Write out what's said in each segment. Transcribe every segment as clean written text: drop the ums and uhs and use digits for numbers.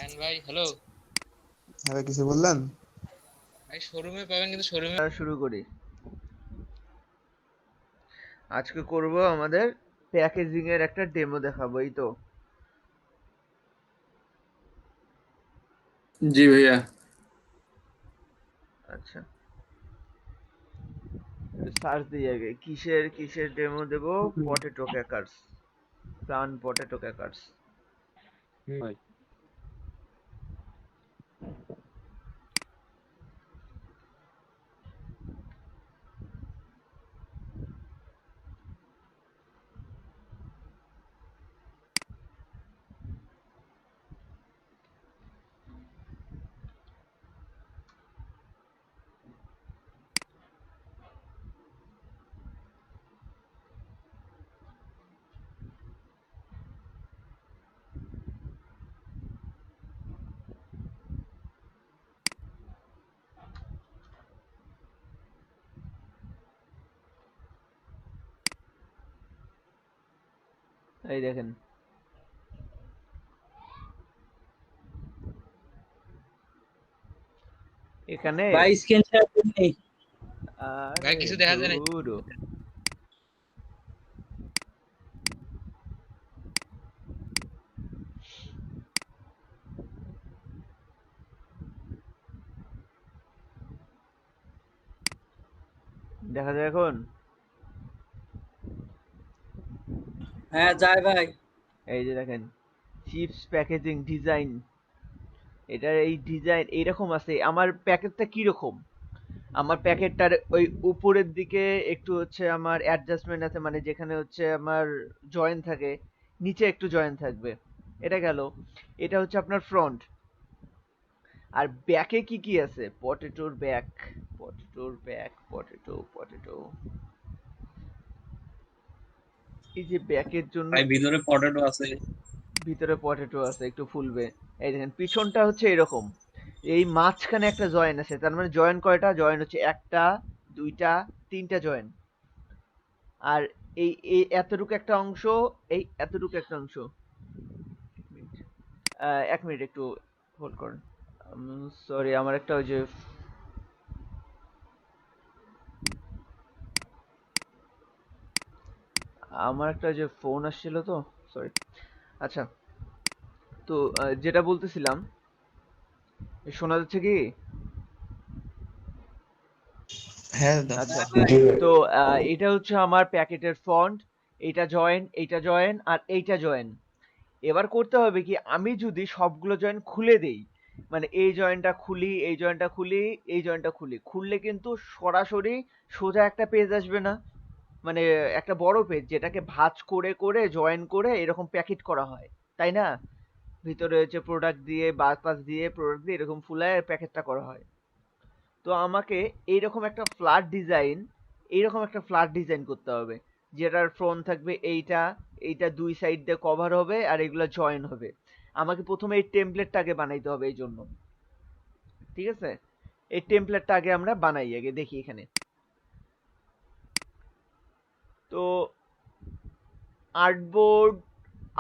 ভাই হ্যালো। হ্যাঁ, কিছু বললেন? ভাই শোরুমে পাবেন, কিন্তু শোরুমে শুরু করি। আজকে করব আমাদের প্যাকেজিং এর একটা ডেমো দেখাবো, এই তো। জি ভাইয়া। আচ্ছা, সার্চ দিই আগে কিসের কিসের ডেমো দেব। Potato crackers, plain potato crackers. ভাই এই দেখেন, এখানে ভাই স্ক্রিন শেয়ার করুন। ভাই আরে কিছু দেখা যায় না। দূর। দেখা যায় এখন? হ্যাঁ যায় ভাই। এই যে দেখেন, চিপস প্যাকেজিং ডিজাইন। এটার এই ডিজাইন এইরকম আছে। আমার প্যাকেটটা কি রকম, আমার প্যাকেটটার ওই উপরের দিকে একটু হচ্ছে আমার অ্যাডজাস্টমেন্ট আছে, মানে যেখানে হচ্ছে আমার জয়েন থাকে, নিচে একটু জয়েন থাকবে। এটা গেল। এটা হচ্ছে আপনার ফ্রন্ট। আর ব্যাকে কি কি আছে? পটেটোর ব্যাক, পটেটোর ব্যাক, পটেটো পটেটো। এই যে ব্যাকের জন্য ভাই ভিতরে পটেটো আছে। ভিতরে পটেটো আছে, একটু ফুলবে। এই দেখেন পিছনটা হচ্ছে এরকম। এই মাঝখানে একটা জয়েন আছে, তার মানে জয়েন কয়টা? জয়েন হচ্ছে একটা, দুইটা, তিনটা জয়েন। আর এই এই এতটুকু একটা অংশ, এই এতটুকু একটা অংশ। এক মিনিট একটু হোল্ড করুন। সরি, আমার একটা ওই যে ফোন আসছিল তো, সরি। আচ্ছা, তো যেটা বলতেছিলাম, শোনা যাচ্ছে কি? হ্যাঁ দাদা। আচ্ছা, ভাই তো এটা হচ্ছে আমার প্যাকেটের ফন্ট। এইটা জয়েন, এইটা জয়েন, আর এইটা জয়েন। এবার করতে হবে কি, আমি যদি সবগুলো জয়েন খুলে দেই, মানে এই জয়েনটা খুলি, এই জয়েনটা খুলি, এই জয়েনটা খুলি, খুললে কিন্তু সরাসরি সোজা একটা পেজ আসবে না। মানে একটা বড় পেজ, যেটাকে ভাঁজ করে করে জয়েন করে এরকম প্যাকেট করা হয়, তাই না? ভিতরে হচ্ছে প্রোডাক্ট দিয়ে, বাস দিয়ে, প্রোডাক্ট দিয়ে এরকম ফুলায় প্যাকেটটা করা হয়। তো আমাকে এইরকম একটা ফ্ল্যাট ডিজাইন, এইরকম একটা ফ্ল্যাট ডিজাইন করতে হবে, যেটার ফ্রন্ট থাকবে এইটা, এইটা দুই সাইড দিয়ে কভার হবে, আর এগুলো জয়েন হবে। আমাকে প্রথমে এই টেমপ্লেটটা আগে বানাইতে হবে এই জন্য। ঠিক আছে, এই টেমপ্লেটটা আগে আমরা বানাই, আগে দেখি এখানে। তো আর্টবোর্ড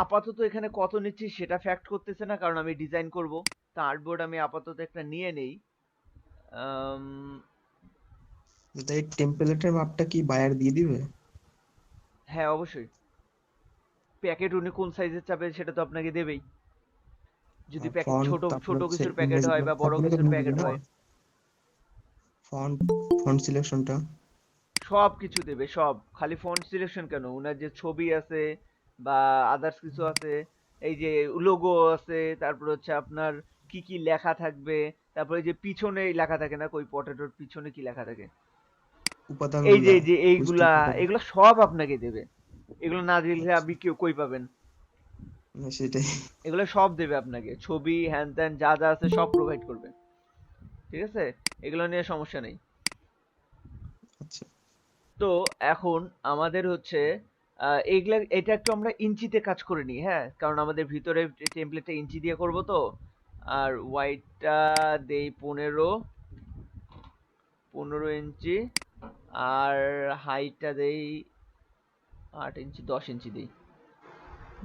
আপাতত এখানে কত নিচ্ছি সেটা ফ্যাক্ট করতেছে না, কারণ আমি ডিজাইন করব। তা আর্টবোর্ড আমি আপাতত একটা নিয়ে নেই। আম, দাদা, এই টেম্পলেটের মাপটা কি বায়ার দিয়ে দিবে? হ্যাঁ অবশ্যই। প্যাকেট উনি কোন সাইজের চাবে সেটা তো আপনাকে দেবেই। যদি প্যাকেট ফন্ট, ছোট তারপর ছোট হচ্ছে কিছুর প্যাকেট হয় ইমেজগুলো বা বড় সবগুলো তো কিছুর দিয়ে প্যাকেট দিবে না? হয়, ফন্ট, ফন্ট সিলেকশনটা। সব কিছু দেবে সব। খালি ফন্ট সিলেকশন কেন, উনার যে ছবি আছে বা আদার্স কিছু আছে, এই যে লোগো আছে, তারপর হচ্ছে আপনার কি কি লেখা থাকবে, তারপরে যে পিছনে লেখা থাকে না, কই পটেটোর পিছনে কি লেখা থাকে, এই যে উপাদানগুলা, এই যে পুষ্টি এইগুলা, উপাদান। এগুলো সব আপনাকে দেবে। এগুলো না দিলে আচ্ছা, আপনি কেউ কই পাবেন? না সেটাই। এগুলো সব দেবে আপনাকে, ছবি হ্যান ত্যান যা যা আছে সব প্রোভাইড করবে। ঠিক আছে, এগুলো নিয়ে সমস্যা নেই। আচ্ছা, তো এখন আমাদের হচ্ছে এইগুলা, এটা একটু আমরা ইঞ্চিতে কাজ করে নিই, হ্যাঁ, কারণ আমাদের ভিতরে টেমপ্লেটটা ইঞ্চি দিয়ে করব তো। আর ওয়াইডটা দেই 15 ইঞ্চি, আর হাইটটা দেই 8 ইঞ্চি, 10 ইঞ্চি দিই।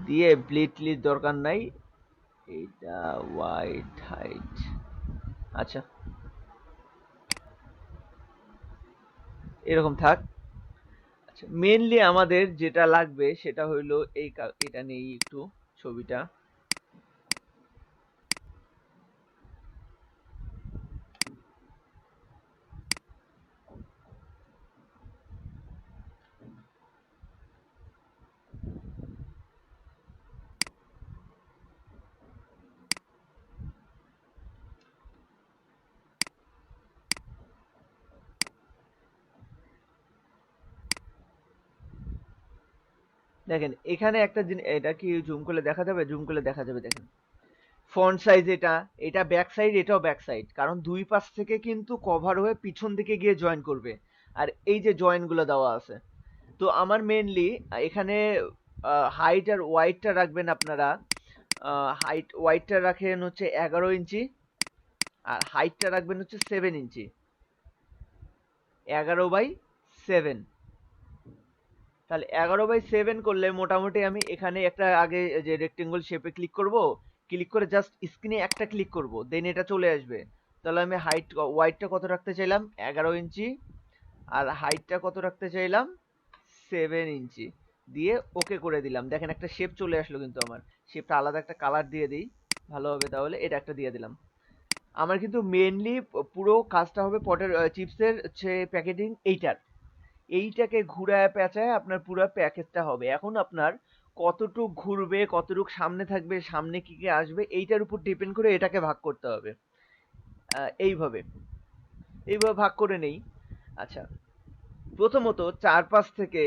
দিয়ে ব্লিড ট্লিড দরকার নাই। এইটা হোয়াইট হাইট, আচ্ছা এরকম থাক। আচ্ছা মেইনলি আমাদের যেটা লাগবে সেটা হইলো এটা নেই একটু ছবিটা। দেখেন এখানে একটা জিনিস, এটা কি জুম করলে দেখা যাবে? জুম করলে দেখা যাবে, দেখেন ফন্ট সাইজ এটা, এটা ব্যাক সাইড, এটাও ব্যাক সাইড, কারণ দুই পাশ থেকে কিন্তু কভার হয়ে পিছন দিকে গিয়ে জয়েন করবে। আর এই যে জয়েন গুলো দেওয়া আছে, তো আমার মেইনলি এখানে হাইট আর ওয়াইডটা রাখবেন আপনারা। হাইট ওয়াইডটা রাখেন হচ্ছে 11 ইঞ্চি, আর হাইটটা রাখবেন হচ্ছে 7 ইঞ্চি, 11/7। তাহলে 11/7 করলে মোটামুটি আমি এখানে একটা আগে যে রেক্টেঙ্গল শেপে ক্লিক করব, ক্লিক করে জাস্ট স্ক্রিনে একটা ক্লিক করব, দেন এটা চলে আসবে। তাহলে আমি হাইট ওয়াইডটা কত রাখতে চাইলাম? 11 ইঞ্চি, আর হাইটটা কত রাখতে চাইলাম? 7 ইঞ্চি দিয়ে ওকে করে দিলাম। দেখেন একটা শেপ চলে আসলো, কিন্তু আমার শেপটা আলাদা একটা কালার দিয়ে দিই ভালো হবে, তাহলে এটা একটা দিয়ে দিলাম। আমার কিন্তু মেইনলি পুরো কাজটা হবে পটের চিপসের হচ্ছে প্যাকেটিং এইটাকে ঘুরায় পেঁচায় আপনার পুরো প্যাকেজটা হবে। এখন আপনার কতটুক ঘুরবে, কতটুক সামনে থাকবে, সামনে কি কি আসবে, এইটার উপর ডিপেন্ড করে এটাকে ভাগ করতে হবে। এইভাবে এইভাবে ভাগ করে নেই। আচ্ছা প্রথমত চারপাশ থেকে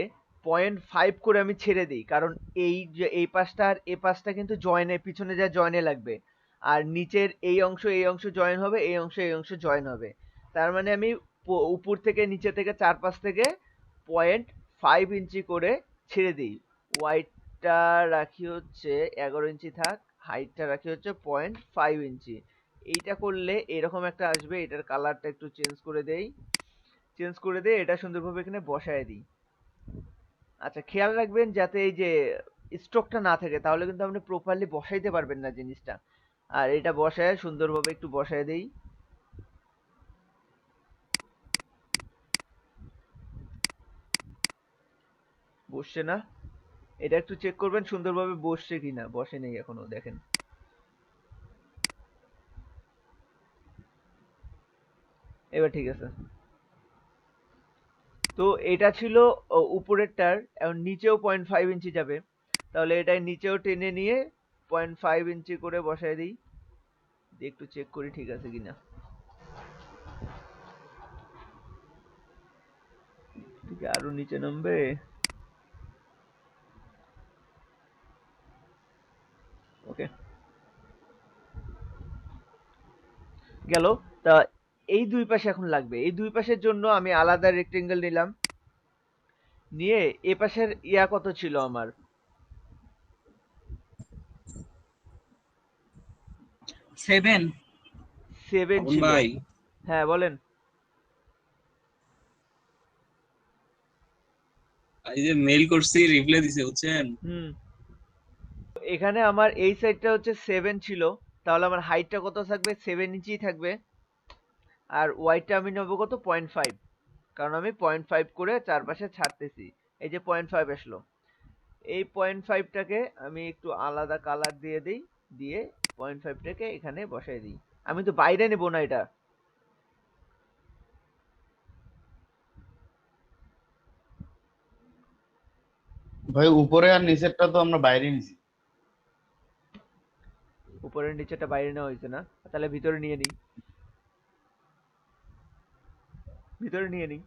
0.5 করে আমি ছেড়ে দিই, কারণ এই যে এই পাশটা আর এই পাশটা কিন্তু জয়েনে, পিছনে যা জয়েনে লাগবে। আর নিচের এই অংশ জয়েন হবে, এই অংশ জয়েন হবে। তার মানে আমি উপর থেকে নিচে থেকে চারপাশ থেকে 0.5 ইঞ্চি করে ছেড়ে দিই। ওয়াইডটা রাখি হচ্ছে 11 ইঞ্চি থাক, হাইটটা রাখি হচ্ছে 0.5 ইঞ্চি। এইটা করলে এরকম একটা আসবে। এটার কালারটা একটু চেঞ্জ করে দেই, চেঞ্জ করে দিয়ে এটা সুন্দরভাবে এখানে বসায় দিই। আচ্ছা খেয়াল রাখবেন যাতে এই যে স্ট্রোকটা না থাকে, তাহলে কিন্তু আপনি প্রপারলি বসাইতে পারবেন না জিনিসটা। আর এটা বসায় সুন্দরভাবে একটু বসায় দেই। বসছে না, এটা একটু চেক করবেন সুন্দরভাবে বসছে কিনা। বসে নেই এখনো, দেখেন। এবার ঠিক আছে। তো এটা ছিল উপরেরটার, এখন নিচেও 0.5 ইঞ্চি যাবে। তাহলে এটা নিচেও টেনে নিয়ে 0.5 ইঞ্চি করে বসায় দিই, দিয়ে একটু চেক করি ঠিক আছে কিনা। ঠিক আরো নিচে নামবে। ওকে গেল। তা এই দুই পাশে এখন লাগবে। এই দুই পাশের জন্য আমি আলাদা রেক্টেঙ্গেল নিলাম, নিয়ে এ পাশের ইয়া কত ছিল আমার? 7। 7 আপন ছিল। ভাই, হ্যাঁ বলেন। এই যে মেইল করছি রিপ্লাই দিছে বুঝছেন। হুম, এখানে আমার এই সাইডটা হচ্ছে 7 ছিল, তাহলে আমার হাইটটা কত থাকবে? 7 ইঞ্চি থাকবে। আর ওয়াইডটা আমি নেবো কত? 0.5, কারণ আমি 0.5 করে চারপাশে ছাড়তেছি। এই যে 0.5 আসলো, এই 0.5টাকে আমি একটু আলাদা কালার দিয়ে দিই, দিয়ে 0.5টাকে এখানে বসাই দিই। আমি তো বাইরে নেব না এটা। ভাই উপরে আর নিচেরটা তো আমরা বাইরে নিছি। উপরের নিচেটা বাইরে নেওয়া হয়েছে না, তাহলে ভিতরে নিয়ে নিই, ভিতরে নিয়ে নিই।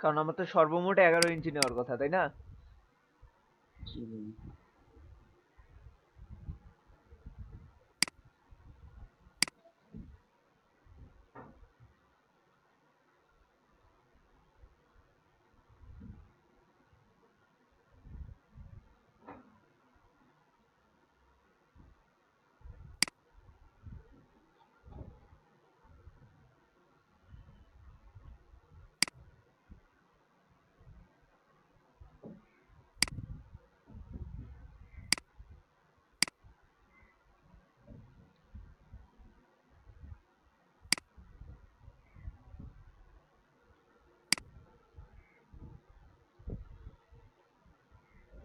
কারণ আমার তো সর্বমোট 11 ইঞ্চি নেওয়ার কথা, তাই না?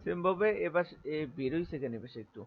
সেম ভাবে এবার বেরোইছে কেন এবার একটু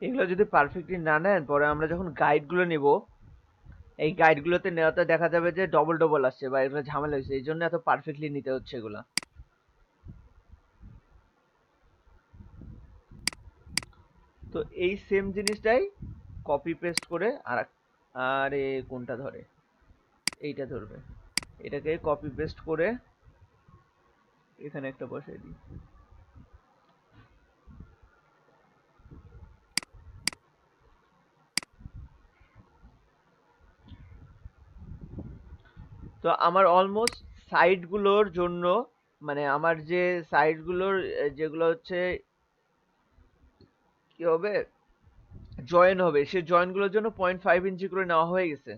এগুলো যদি পারফেক্টলি না নেন পরে আমরা যখন গাইড গুলো নেব এই গাইড গুলোতে নেওয়াতে দেখা যাবে যে ডবল ডবল আসছে বা এগুলো ঝামেলা হয়েছে এই জন্য এত পারফেক্টলি নিতে হচ্ছে এগুলা তো এই সেম জিনিসটাই কপি পেস্ট করে আরে কোনটা ধরে এইটা ধরবে এটাকে কপি পেস্ট করে এখানে একটা বসাই দিই তো আমার অলমোস্ট সাইড গুলোর জন্য মানে আমার যে সাইড গুলোর যেগুলো হচ্ছে কি হবে জয়েন হবে সেই জয়েন গুলোর জন্য 0.5 ইঞ্চি করে নেওয়া হয়ে গেছে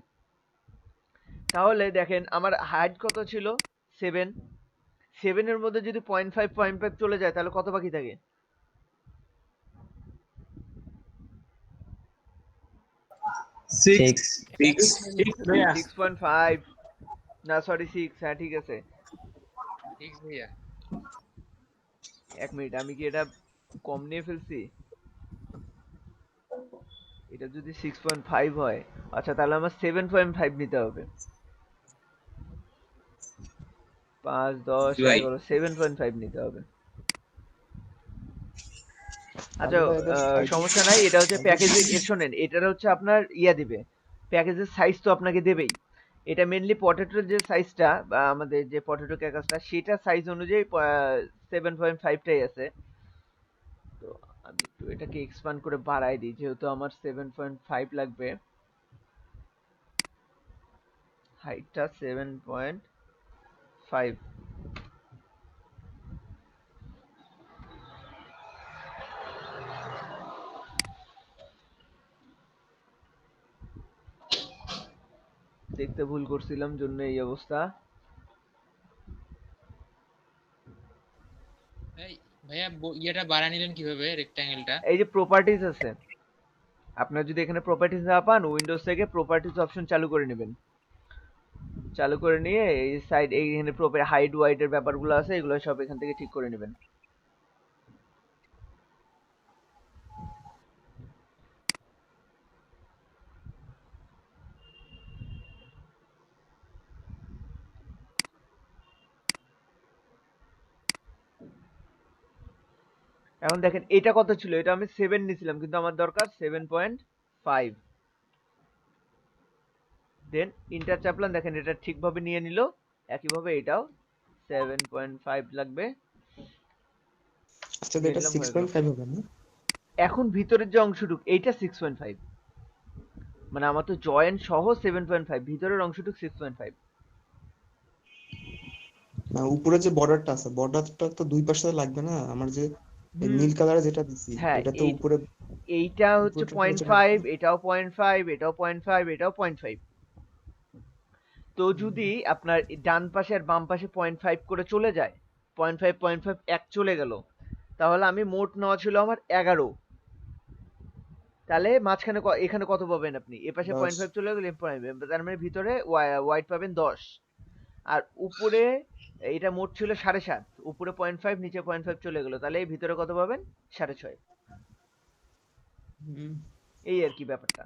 তাহলে দেখেন আমার হাইট কত ছিল 7 7 এর মধ্যে যদি 0.5 চলে যায় তাহলে কত বাকি থাকে 6 6.5 না সরি 6 হ্যাঁ ঠিক আছে ঠিক ভাইয়া 1 মিনিট আমি কি এটা কম নিয়ে ফেলছি এটা যদি 6.5 হয় আচ্ছা তাহলে আমার 7.5 নিতে হবে 5 10 ভাই 11 7.5 নিতে হবে আচ্ছা তাহলে এদের size সমস্যা নাই এটা হচ্ছে প্যাকেজে শোনেন এটার হচ্ছে আপনার ইয়া দিবে প্যাকেজের সাইজ তো আপনাকে দেবেই এটা মেনলি পটেটোর যে সাইজটা বা আমাদের যে পটেটো ক্যাকাসটা সেটা সাইজ অনুযায়ী 7.5 টাই আছে তো আমি একটু এটাকে এক্সপ্যান্ড করে বাড়াই দিই যেহেতু আমার 7.5 লাগবে হাইটটা 7.5 দেখতে ভুল করছিলাম জন্য এই অবস্থা ভাইয়া ইয়েটা বাড়া নিলেন কিভাবে রেক্ট্যাঙ্গেলটা এই যে প্রপার্টিজ আছে আপনার যদি এখানে প্রপার্টিজ না পান উইন্ডোজ থেকে প্রপার্টিজ অপশন চালু করে নেবেন চালু করে নিয়ে এই সাইড এইখানে হাইড ওয়াইড এর ব্যাপারগুলো আছে এগুলো সব এখান থেকে ঠিক করে নেবেন এখন দেখেন এটা কত ছিল এটা আমি 7 নিছিলাম কিন্তু আমার দরকার 7.5 দেন ইন্টার চাপলাম দেখেন এটা ঠিকভাবে নিয়ে নিল একইভাবে এটাও 7.5 লাগবে আচ্ছা নিয়ে এটা নিলাম হয়ে গেল 6.5 হবে না এখন ভিতরের যে অংশটুকু এইটা 6.5 মানে আমার তো জয়েন্ট সহ 7.5 ভিতরের অংশটুকু 6.5 না উপরে যে বর্ডারটা আছে বর্ডারটা তো দুই পাশে লাগবে না আমার যে এই হুম নীল কালারে যেটা দিছি হ্যাঁ এটা তো উপরে এইটা হচ্ছে উপরেটা হচ্ছে 0.5 এটাও 0.5 এটাও 0.5 এটাও 0.5 তো যদি আপনার ডান পাশে আর বাম পাশে 0.5 করে চলে যায় 0.5 এক চলে গেল তাহলে আমি মোট নেওয়া ছিল আমার 11 তাহলে মাঝখানে এখানে কত পাবেন আপনি এ পাশে 10 0.5 চলে গেলে তার মানে ভিতরে হোয়াইট পাবেন 10 আর উপরে এটা মোট ছিল 7.5 উপরে 0.5 নিচে 0.5 চলে গেল তাহলে এই ভিতরে কত পাবেন 6.5 হুম, এই আর কি ব্যাপারটা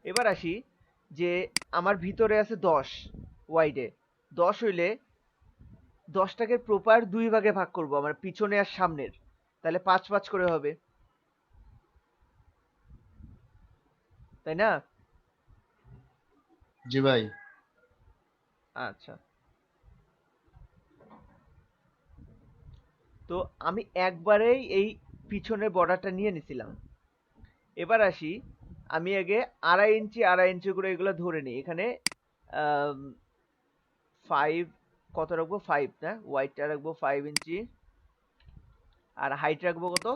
এবার আসি যে আমার ভিতরে আছে 10 ওয়াইডে 10 হইলে 10টাকে প্রপার দুই ভাগে ভাগ করব আমার পিছনে আর সামনের তাহলে 5 করে হবে তাই না জি ভাই আচ্ছা তো আমি একবারেই এই পিছনের বর্ডারটা নিয়ে নিছিলাম এবার আসি, আমি আগে 2.5 ইঞ্চি করে এগুলো ধরে নিই। এখানে 5 কত রাখবো, 5 না, ওয়াইডটা রাখবো 5 ইঞ্চি আর হাইট রাখবো কত,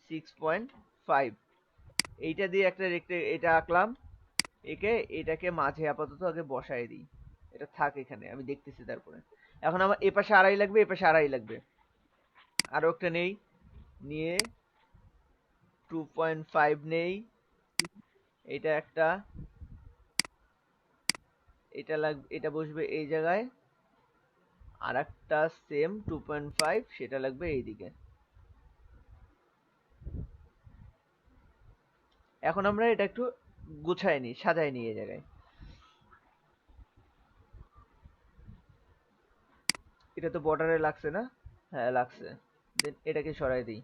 6.5। এইটা দিয়ে একটা এটা আঁকলাম। এটাকে মাঝে আপাতত আগে বসায় দিই, এটা থাক এখানে, আমি দেখতেছি তারপরে। এখন আমার এ পাশে 2.5 লাগবে, এ পাশে 2.5 লাগবে। আরো একটা নেই, নিয়ে 2.5 নেই, এটা একটা, এটা বসবে এই জায়গায়, আর একটা সেম 2.5 সেটা লাগবে এইদিকে। এখন আমরা এটা একটু গুছাই নিই, সাজাই নিই এই জায়গায়। এটা তো বর্ডারে লাগছে না? হ্যাঁ লাগছে। দেন এটাকে সরাই দিই।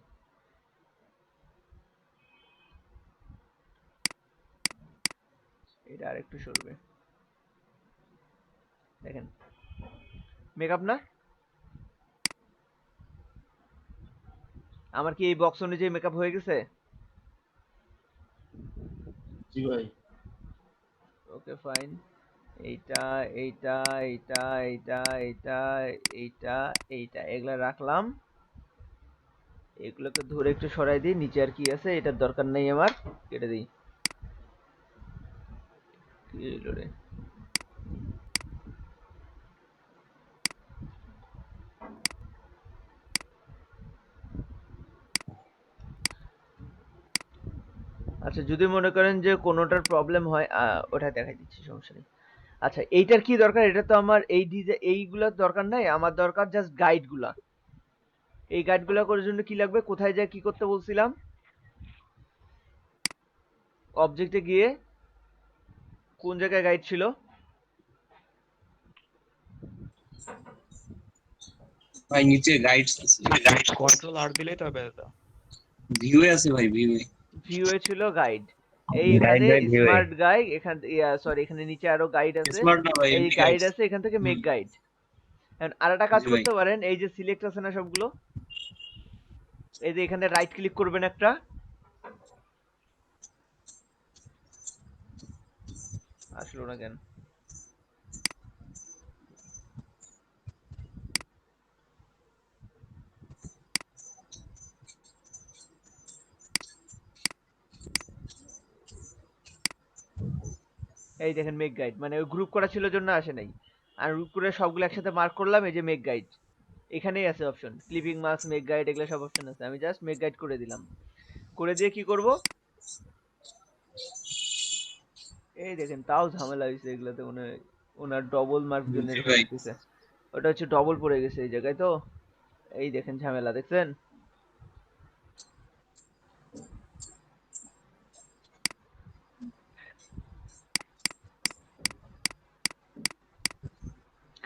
এটা আরেকটু সরবে, দেখেন মেকআপ না? আমার কি এই বক্স অনুযায়ী মেকআপ হয়ে গেছে? জি ভাই। Okay fine. এইটা এইটা এইটা এইটা এইটা এইটা এইটা এগুলা রাখলাম। এগুলোকে ধরে একটু সরাই দিই। নিচে আর কি আছে এটার দরকার নেই আমার, কেটে দিই। কি হলো রে? আচ্ছা যদি মনে করেন যে কোনোটার প্রবলেম হয় ওটা দেখাই দিচ্ছি, সমস্যা নেই। আচ্ছা এইটার কি দরকার, এটা তো আমার এই এইগুলোর দরকার নাই, আমার দরকার জাস্ট গাইড গুলা। এই গাইড গুলা করার জন্য কি লাগবে, কোথায় যায় কি করতে বলছিলাম, অবজেক্টে গিয়ে কোন জায়গায় গাইড ছিল, ভাই নিচে গাইডস আছে, কন্ট্রোল আর দিলেই তো হবে দাদা। ভিউ এ আছে ভাই, ভিউ এ। ভিউ এ ছিল গাইড, গাইড এইখানে বাই ভিউ এ। স্মার্ট গাইড, এখান সরি এখানে নিচে আরো গাইড আছে, স্মার্ট না ভাই, এই এমনি গাইড গাইডস। আছে, এখান থেকে মেক গাইড। আর একটা কাজ জি ভাই। করতে পারেন, এই যে সিলেক্ট আছে না সবগুলো, এই যে এখানে রাইট ক্লিক করবেন একটা, আসলো না কেন, এই দেখেন মেক গাইড, মানে ওই গ্রুপ করা ছিল জন্য আসে নাই। আর গ্রুপ করে সবগুলো একসাথে মার্ক করলাম, এই যে মেক গাইড এখানেই আছে option, clipping marks, make guide, এগুলো সব অপশন আছে। আমি জাস্ট মেক গাইড করে দিলাম। করে দিয়ে কি করব, এই দেখেন তাও ঝামেলা হয়েছে এগুলাতে, মনে হয় ওনার ডবল মার্ক জন্য জি এরকম ভাই। হইতেছে। ওটা হচ্ছে ডবল পড়ে গেছে এই জায়গায় তো, এই দেখেন ঝামেলা দেখছেন।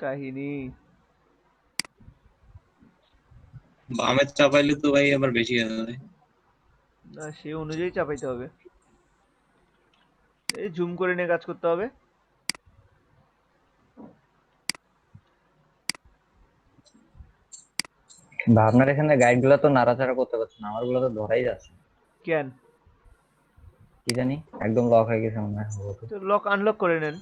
কাহিনী। বামে চাপাইলে তো ভাই আবার বেশি হয়ে যাবে। না সে অনুযায়ী চাপাইতে হবে, এই জুম করে নিয়ে কাজ করতে হবে। আপনার এখানে গাইড গুলা তো নাড়াচাড়া করতে পারছে না, আমার গুলো তো ধরাই যাচ্ছে না। কেন? কি জানি একদম লক হয়ে গেছে মনে হয় সম্ভবত। তো লক আনলক করে নেন,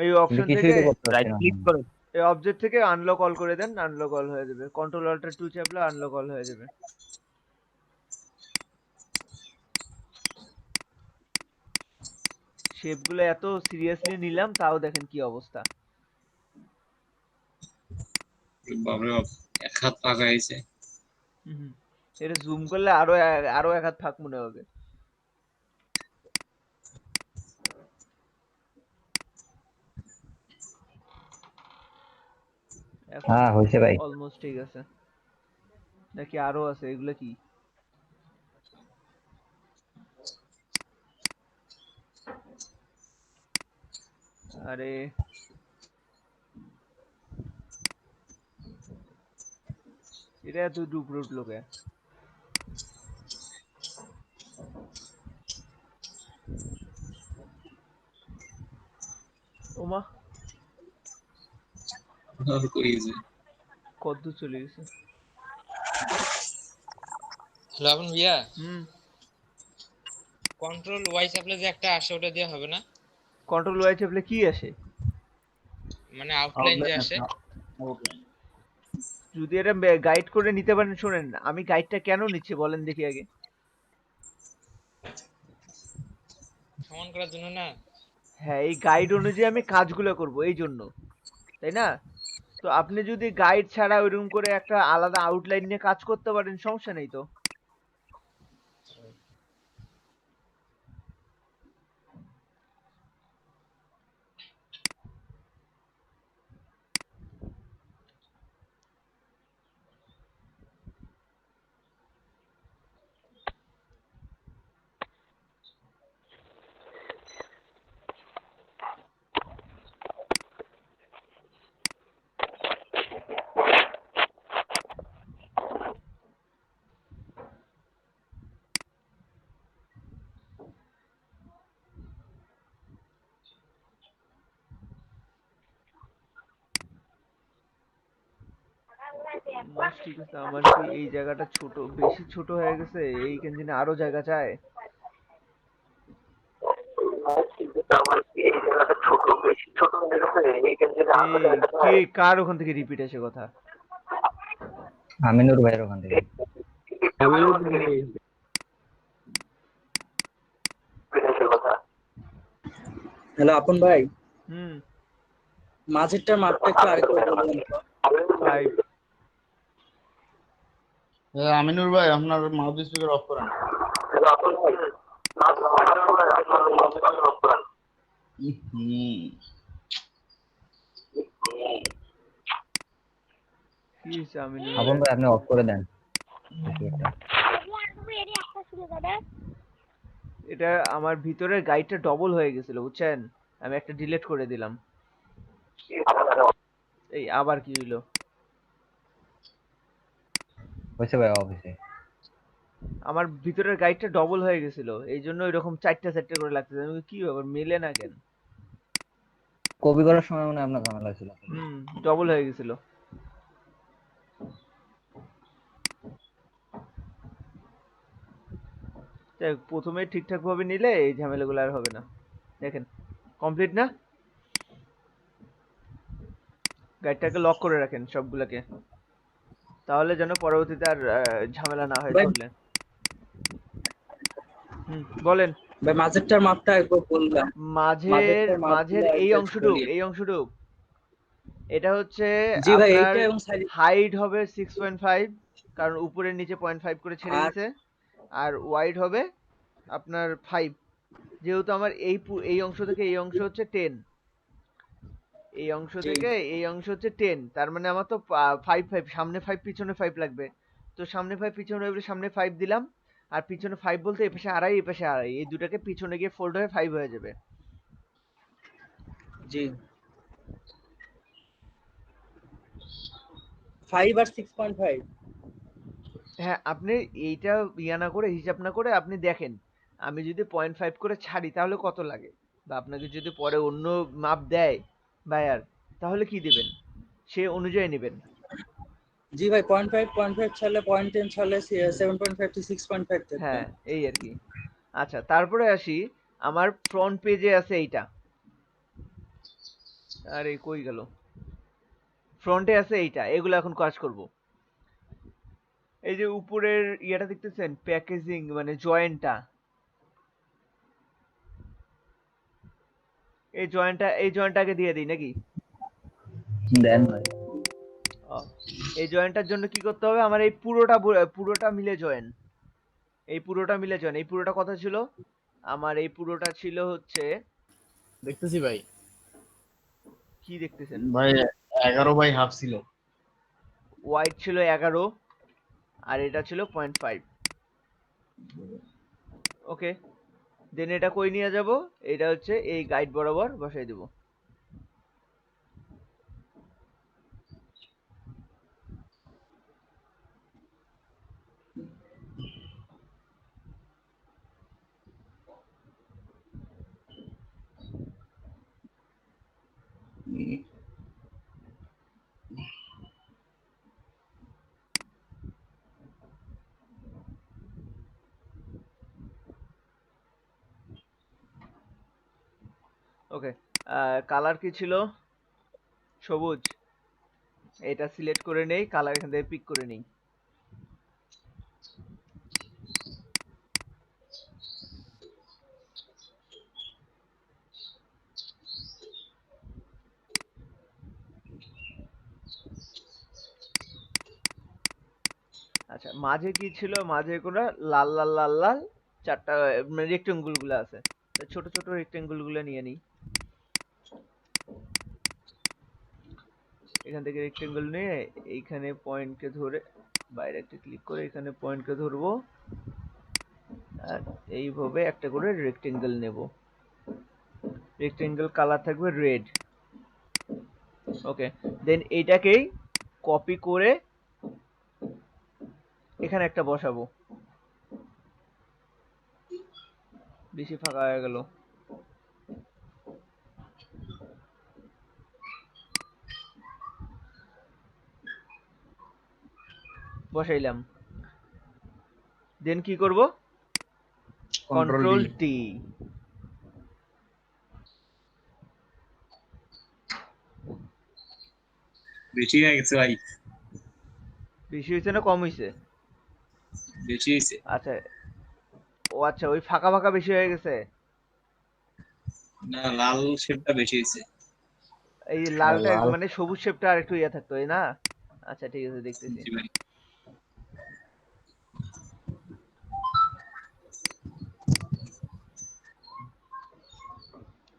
এই কিন্তু অপশন কিছুই থেকে, তো করতে পারছি রাইট না। ক্লিক করে এই অবজেক্ট থেকে আনলক অল করে দেন, আনলক অল হয়ে যাবে। কন্ট্রোল অল্টার 2 চাপলে আনলক অল হয়ে যাবে। শেপগুলো এত সিরিয়াসলি নিলাম, তাও দেখেন কি অবস্থা। বাপরে বাপ, এক হাত পাকা হয়েছে। হুম, এটা জুম করলে আরো আরো এক হাত ফাঁক মনে হবে। এখন হ্যাঁ হয়েছে ভাই। অলমোস্ট ঠিক আছে, নাকি আরো আছে, এগুলো কি? আরে এটা এত ডুপ উঠলো কে? ওমা, আর কইছে কত দূর চলে গেছে। হ্যালো আপন ভাইয়া, হুম, কন্ট্রোল ওয়াই চাপলে যে একটা আসে ওটা দিয়ে হবে না? কন্ট্রোল ওয়াই টিপলে কি আসে? মানে আউটলাইন যে আউটলাইন আসে। আছে, আউটলাইন। যদি এটা গাইড করে নিতে পারেন, শোনেন আমি গাইডটা কেন নিচ্ছি বলেন দেখি আগে। সমান করার জন্য না? হ্যাঁ, এই গাইড অনুযায়ী আমি কাজগুলো করব এই জন্য, তাই না? তো আপনি যদি গাইড ছাড়া ওইরকম করে একটা আলাদা আউটলাইন নিয়ে কাজ করতে পারেন, সমস্যা নেই তো। ঠিক আছে, আমার কি এই জায়গাটা ছোট, বেশি ছোট হয়ে গেছে? এইখান জন্য আরো জায়গা চায়। এই কে, কার ওখান থেকে রিপিট আসে কথা? আমিনুর ভাইয়ের ওখান থেকে। হ্যালো আপন ভাই, হুম। মাঝেরটার মাপটা একটু আরেকবার বলবেন? 5। আমিনুর ভাই আপনার মাউথ স্পিকার অফ করেন। হুম। কি হয়েছে আমিনুর আপন ভাইয়ের? ভাই আপনি অফ করে দেন। এটা আমার ভিতরের গাইডটা ডবল হয়ে গেছিল, বুঝছেন? আমি একটা ডিলিট করে দিলাম। এই আবার কি হইলো? হয়েছে ভাই অফিসে। আমার ভিতরের গাইডটা ডবল হয়ে গেছিল, এই জন্য এরকম চারটা চারটা করে লাগতেছে। আমি বলি, কি ব্যাপার, মেলে না কেন? কপি করার সময় মনে হয় আপনার ঝামেলা ছিল। হুম, ডবল হয়ে গেছিল। যাই হোক, প্রথমে ঠিকঠাক ভাবে নিলে এই ঝামেলাগুলো আর হবে না। দেখেন, কমপ্লিট না? গাইডটাকে লক করে রাখেন সবগুলোকে, তাহলে যেন পরবর্তীতে আর ঝামেলা না হয় ভাই ধরলে। হুম, বলেন। ভাই মাঝেরটার মাপটা একবার বললাম। মাঝের মাঝেরটার মাঝের মাপগুলো এই একটু অংশটুক, বলিয়ে। এই অংশটুক, এটা হচ্ছে জি ভাই, আপনার এইটা এবং সাইড। হাইট হবে 6.5, কারণ উপরের নিচে 0.5 করে ছেড়ে আর দিছে। আর ওয়াইড হবে আপনার 5, যেহেতু আমার এই অংশ থেকে এই অংশ হচ্ছে 10, এই অংশ জি থেকে এই অংশ হচ্ছে 10, তার মানে আমার তো 5 5, সামনে 5 পিছনে 5 লাগবে। তো সামনে 5 পিছনে 5, সামনে 5 দিলাম। আর পিছনে 5 বলতে এপাশে আড়াই এপাশে আড়াই, এই দুটাকে পিছনে গিয়ে ফোল্ড হয়ে 5 হয়ে যাবে। জি, 5 আর 6.5। হ্যাঁ, আপনি এইটা ইয়া না করে, হিসাব না করে আপনি দেখেন, আমি যদি 0.5 করে ছাড়ি তাহলে কত লাগে, বা আপনাকে যদি পরে অন্য মাপ দেয় বায়ার, তাহলে কি দিবেন, সে অনুযায়ী নেবেন। জি ভাই, 0.5 ছাড়লে 0.10 ছাড়লে 7.5 to 6.5 থাকবে। হ্যাঁ, এই আর কি। আচ্ছা, তারপরে আসি, আমার ফ্রন্ট পেজে আছে এইটা। আরে কই গেল? ফ্রন্টে আছে এইটা, এগুলো এখন কাজ করব। এই যে উপরের ইয়েটা দেখতেছেন, প্যাকেজিং মানে জয়েন্টটা, এই জয়েন্টটাকে দিয়ে দিই নাকি? দেন ভাই। ও, এই জয়েন্টটার জন্য কি করতে হবে? আমার এই পুরোটা মিলে জয়েন, এই পুরোটা মিলে জয়েন, এই পুরোটা কথা ছিল, আমার এই পুরোটা ছিল হচ্ছে, দেখতেছি ভাই। কি দেখতেছেন? ভাই 11/2 ছিল। ওয়াইড ছিল 11, আর এটা ছিল 0.5। ওকে, দেন এটা কই নিয়ে যাব? এটা হচ্ছে এই গাইড বরাবর বসাই দেব। ওকে, কালার কি ছিল? সবুজ। এটা সিলেক্ট করে নেই, কালার এখান থেকে পিক করে নেই। আচ্ছা, মাঝে কি ছিল? মাঝে কোনো লাল লাল লাল লাল চারটা রেক্টেঙ্গুল গুলো আছে। তো ছোট ছোট রেক্টেঙ্গুল গুলো নিয়ে নিই। এখান থেকে রেক্টেঙ্গল নিয়ে এইখানে পয়েন্টকে ধরে বাইরে একটা ক্লিক করে এখানে পয়েন্টকে ধরবো, আর এইভাবে একটা করে রেক্টেঙ্গল নেব। রেক্টেঙ্গল কালার থাকবে রেড। ওকে, দেন এইটাকেই কপি করে এখানে একটা বসাবো। বেশি ফাঁকা হয়ে গেল। বসাইলাম। দেন কি করব? Control T. বেশি হয়ে গেছে ভাই, বেশি হয়েছে না কম হয়েছে? বেশি হয়েছে। আচ্ছা, ও আচ্ছা, ওই ফাঁকা ফাঁকা বেশি হয়ে গেছে। না, লাল শেপটা বেশি হয়েছে। এই লালটা লাল মানে সবুজ শেপটা আর একটু ইয়ে থাকতো, তাই না? আচ্ছা ঠিক আছে, দেখতেছি। জি ভাই।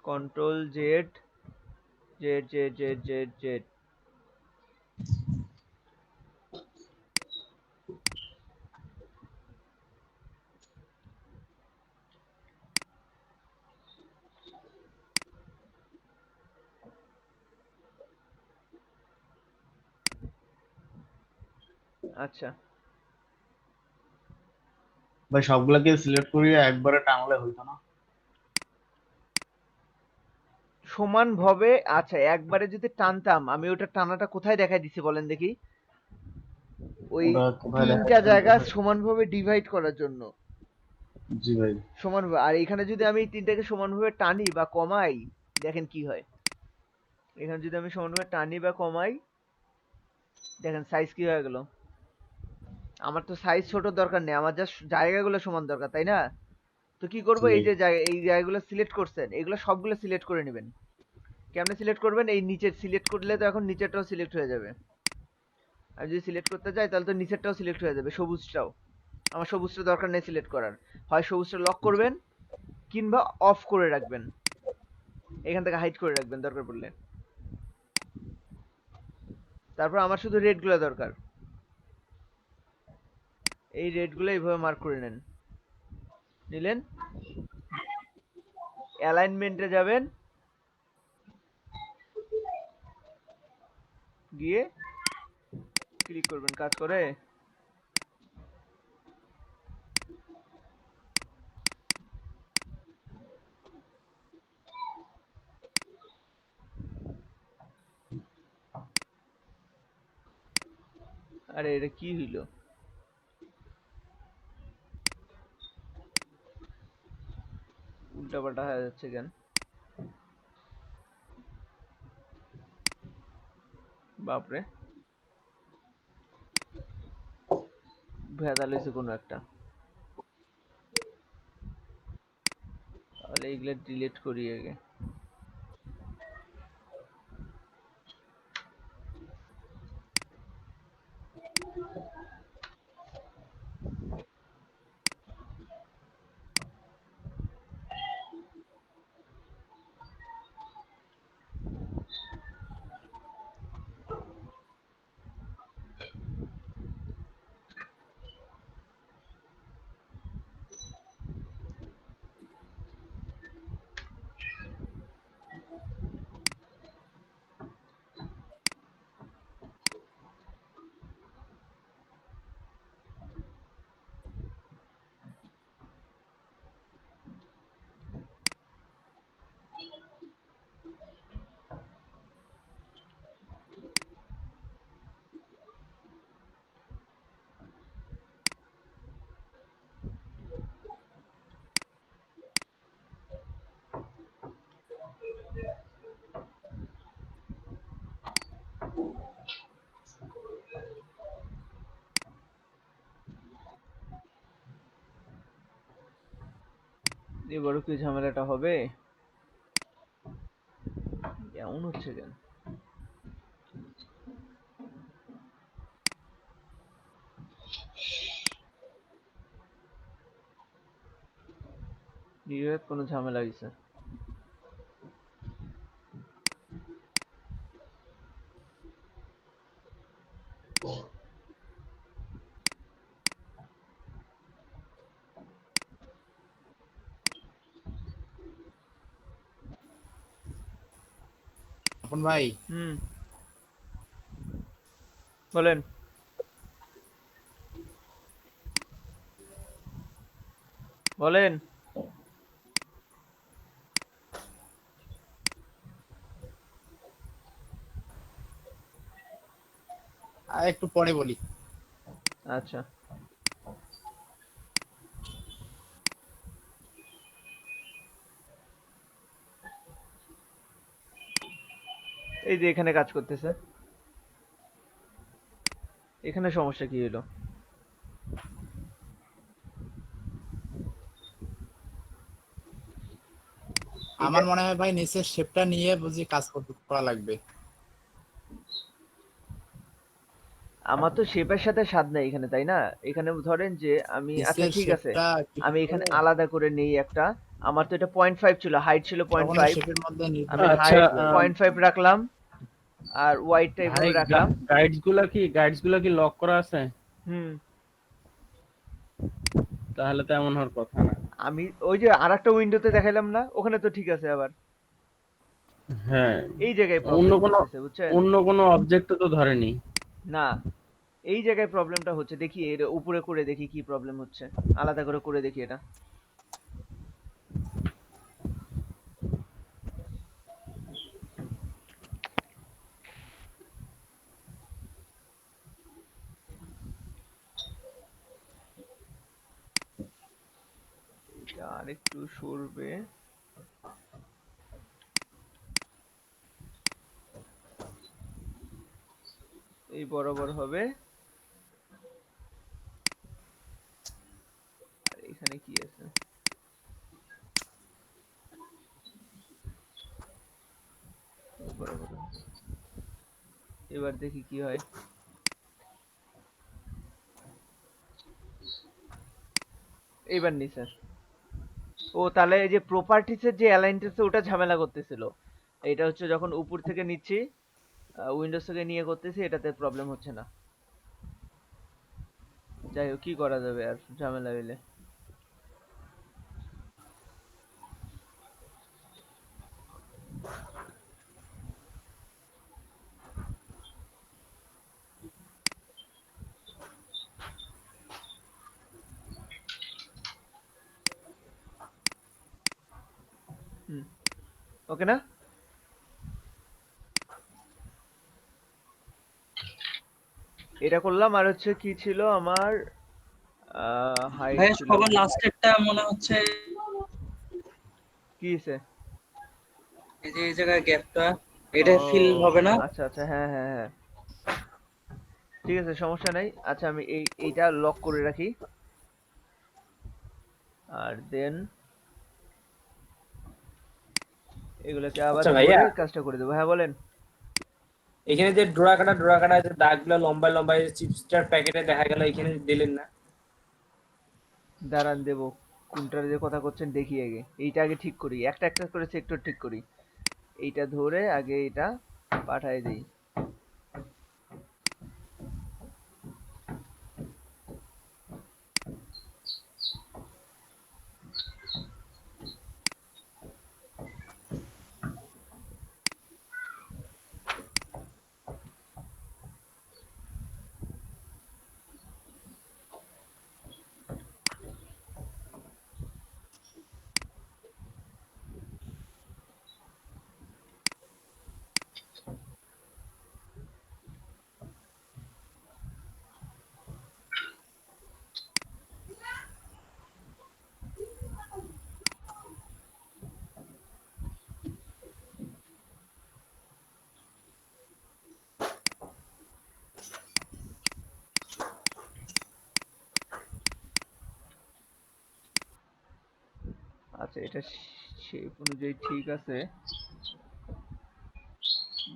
Control Z, Z Z Z Z Z. আচ্ছা, ভাই সবগুলাকে সিলেক্ট করিয়ে একবারে টানলে হইতো না? সমান ভাবে। আচ্ছা, একবারে যদি টানতাম, আমি ওটা টানাটা কোথায় দেখাই দিছি বলেন দেখি? ওই ওটা কোথায় তিনটা দেখাচ্ছেন জায়গা কোথায়? সমানভাবে ডিভাইড করার জন্য। জি ভাই। সমানভাবে। আর এখানে যদি আমি এই তিনটাকে সমানভাবে টানি বা কমাই, দেখেন কি হয়। এখানে যদি আমি সমানভাবে টানি বা কমাই, দেখেন সাইজ কি হয়ে গেল। আমার তো সাইজ ছোট দরকার নেই, আমার জাস্ট জায়গাগুলো সমান দরকার, তাই না? তো কি করব? জি এই ভাই। যে জায়গা, এই জায়গাগুলো সিলেক্ট করছেন, এগুলো সবগুলো সিলেক্ট করে নেবেন। কেমনে সিলেক্ট করবেন? এই নিচের সিলেক্ট করলে তো এখন নিচেরটাও সিলেক্ট হয়ে যাবে। আমি যদি সিলেক্ট করতে যাই তাহলে তো নিচেরটাও সিলেক্ট হয়ে যাবে, সবুজটাও। আমার সবুজটা দরকার নেই সিলেক্ট করার। হয় সবুজটা লক করবেন কিংবা অফ করে রাখবেন, এখান থেকে হাইড করে রাখবেন দরকার পড়লে। তারপর আমার শুধু রেড গুলো দরকার। এই রেড গুলো এইভাবে মার্ক করে নেন। নিলেন, অ্যালাইনমেন্টে যাবেন, গিয়ে ক্লিক করবেন। কাজ করে? আরে এটা কি হইলো? উল্টাপাল্টা হয়ে যাচ্ছে কেন? বাপরে, ভেজাল হয়েছে কোনো একটা। তাহলে এইগুলো ডিলিট করি আগে। এবারও কি ঝামেলাটা হবে? এমন হচ্ছে কেন? নিউইয়র্ক কোনো ঝামেলা হইছে? আপন ভাই হুম, বলেন। বলেন। আর একটু পরে বলি। আচ্ছা, এই যে এখানে কাজ করতেছে। এখানে সমস্যা কি হলো? আমার মনে হয় ভাই নিচের শেপটা নিয়ে বুঝি কাজ করা লাগবে। আমার তো শেপের সাথে স্বাদ নাই এখানে, তাই না? এখানে ধরেন যে আমি, আচ্ছা নিচের ঠিক আছে, শেপটা আমি এখানে আলাদা করে নেই একটা। আমার তো এটা 0.5 ছিল, হাইট ছিল তখন 0.5। শেপের মধ্যে আমি আচ্ছা, হাইট 0.5 রাখলাম আর ওয়াইডটা ভাই এভাবে রাখলাম। গাইডস গুলা কি লক করা আছে? হুম, তাহলে তো এমন হওয়ার কথা না। আমি ওই যে আরেকটা উইন্ডোতে দেখাইলাম না, ওখানে তো ঠিক আছে। আবার হ্যাঁ, এই জায়গায় অন্য প্রবলেম কোনো হচ্ছে, বুঝছেন? অন্য কোনো অবজেক্ট তো ধরেনি। না, এই জায়গায় প্রবলেমটা হচ্ছে। দেখি এর উপরে করে দেখি কি প্রবলেম হচ্ছে, আলাদা করে দেখি এটা। এটা আরেকটু সরবে। এই বরাবর হবে। আর এখানে কি আছে? এই বরাবর হবে। এবার দেখি কি হয়। এইবার নি স্যার। ও তাহলে এই যে প্রপার্টিসের যে অ্যালাইনটেন্স ওটা ঝামেলা করতেছিল। এটা হচ্ছে যখন উপর থেকে নিচ্ছি, উইন্ডোজ থেকে নিয়ে করতেছি, এটাতে প্রবলেম হচ্ছে না। যাই হোক, কি করা যাবে আর ঝামেলা হইলে। হুম, ওকে না? এটা করলাম। আর হচ্ছে কি ছিল আমার, হাইট ভাইয়া ছিল। সবার লাস্টেরটা মনে হচ্ছে কি হইছে? এই যে এই জায়গায় গ্যাপটা, এটা ফিল ও হবে না। আচ্ছা আচ্ছা, হ্যাঁ হ্যাঁ হ্যাঁ, ঠিক আছে, সমস্যা নাই। আচ্ছা আমি এইটা লক করে রাখি। আর দেন এগুলোকে আবার আচ্ছা ভাইয়া, ধরে কাজটা করে দেবো। হ্যাঁ বলেন। এখানে যে ডোরা কাটা যে দাগগুলো লম্বা লম্বা চিপসটার প্যাকেটে দেখা গেল, এখানে দিলেন না? দাঁড়ান দেবো। কোনটার যে কথা করছেন দেখি আগে। এইটা আগে ঠিক করি, একটা একটা করে সেক্টর ঠিক করি। এইটা ধরে আগে এটা পাঠায় দিই। এটা শেপ অনুযায়ী ঠিক আছে,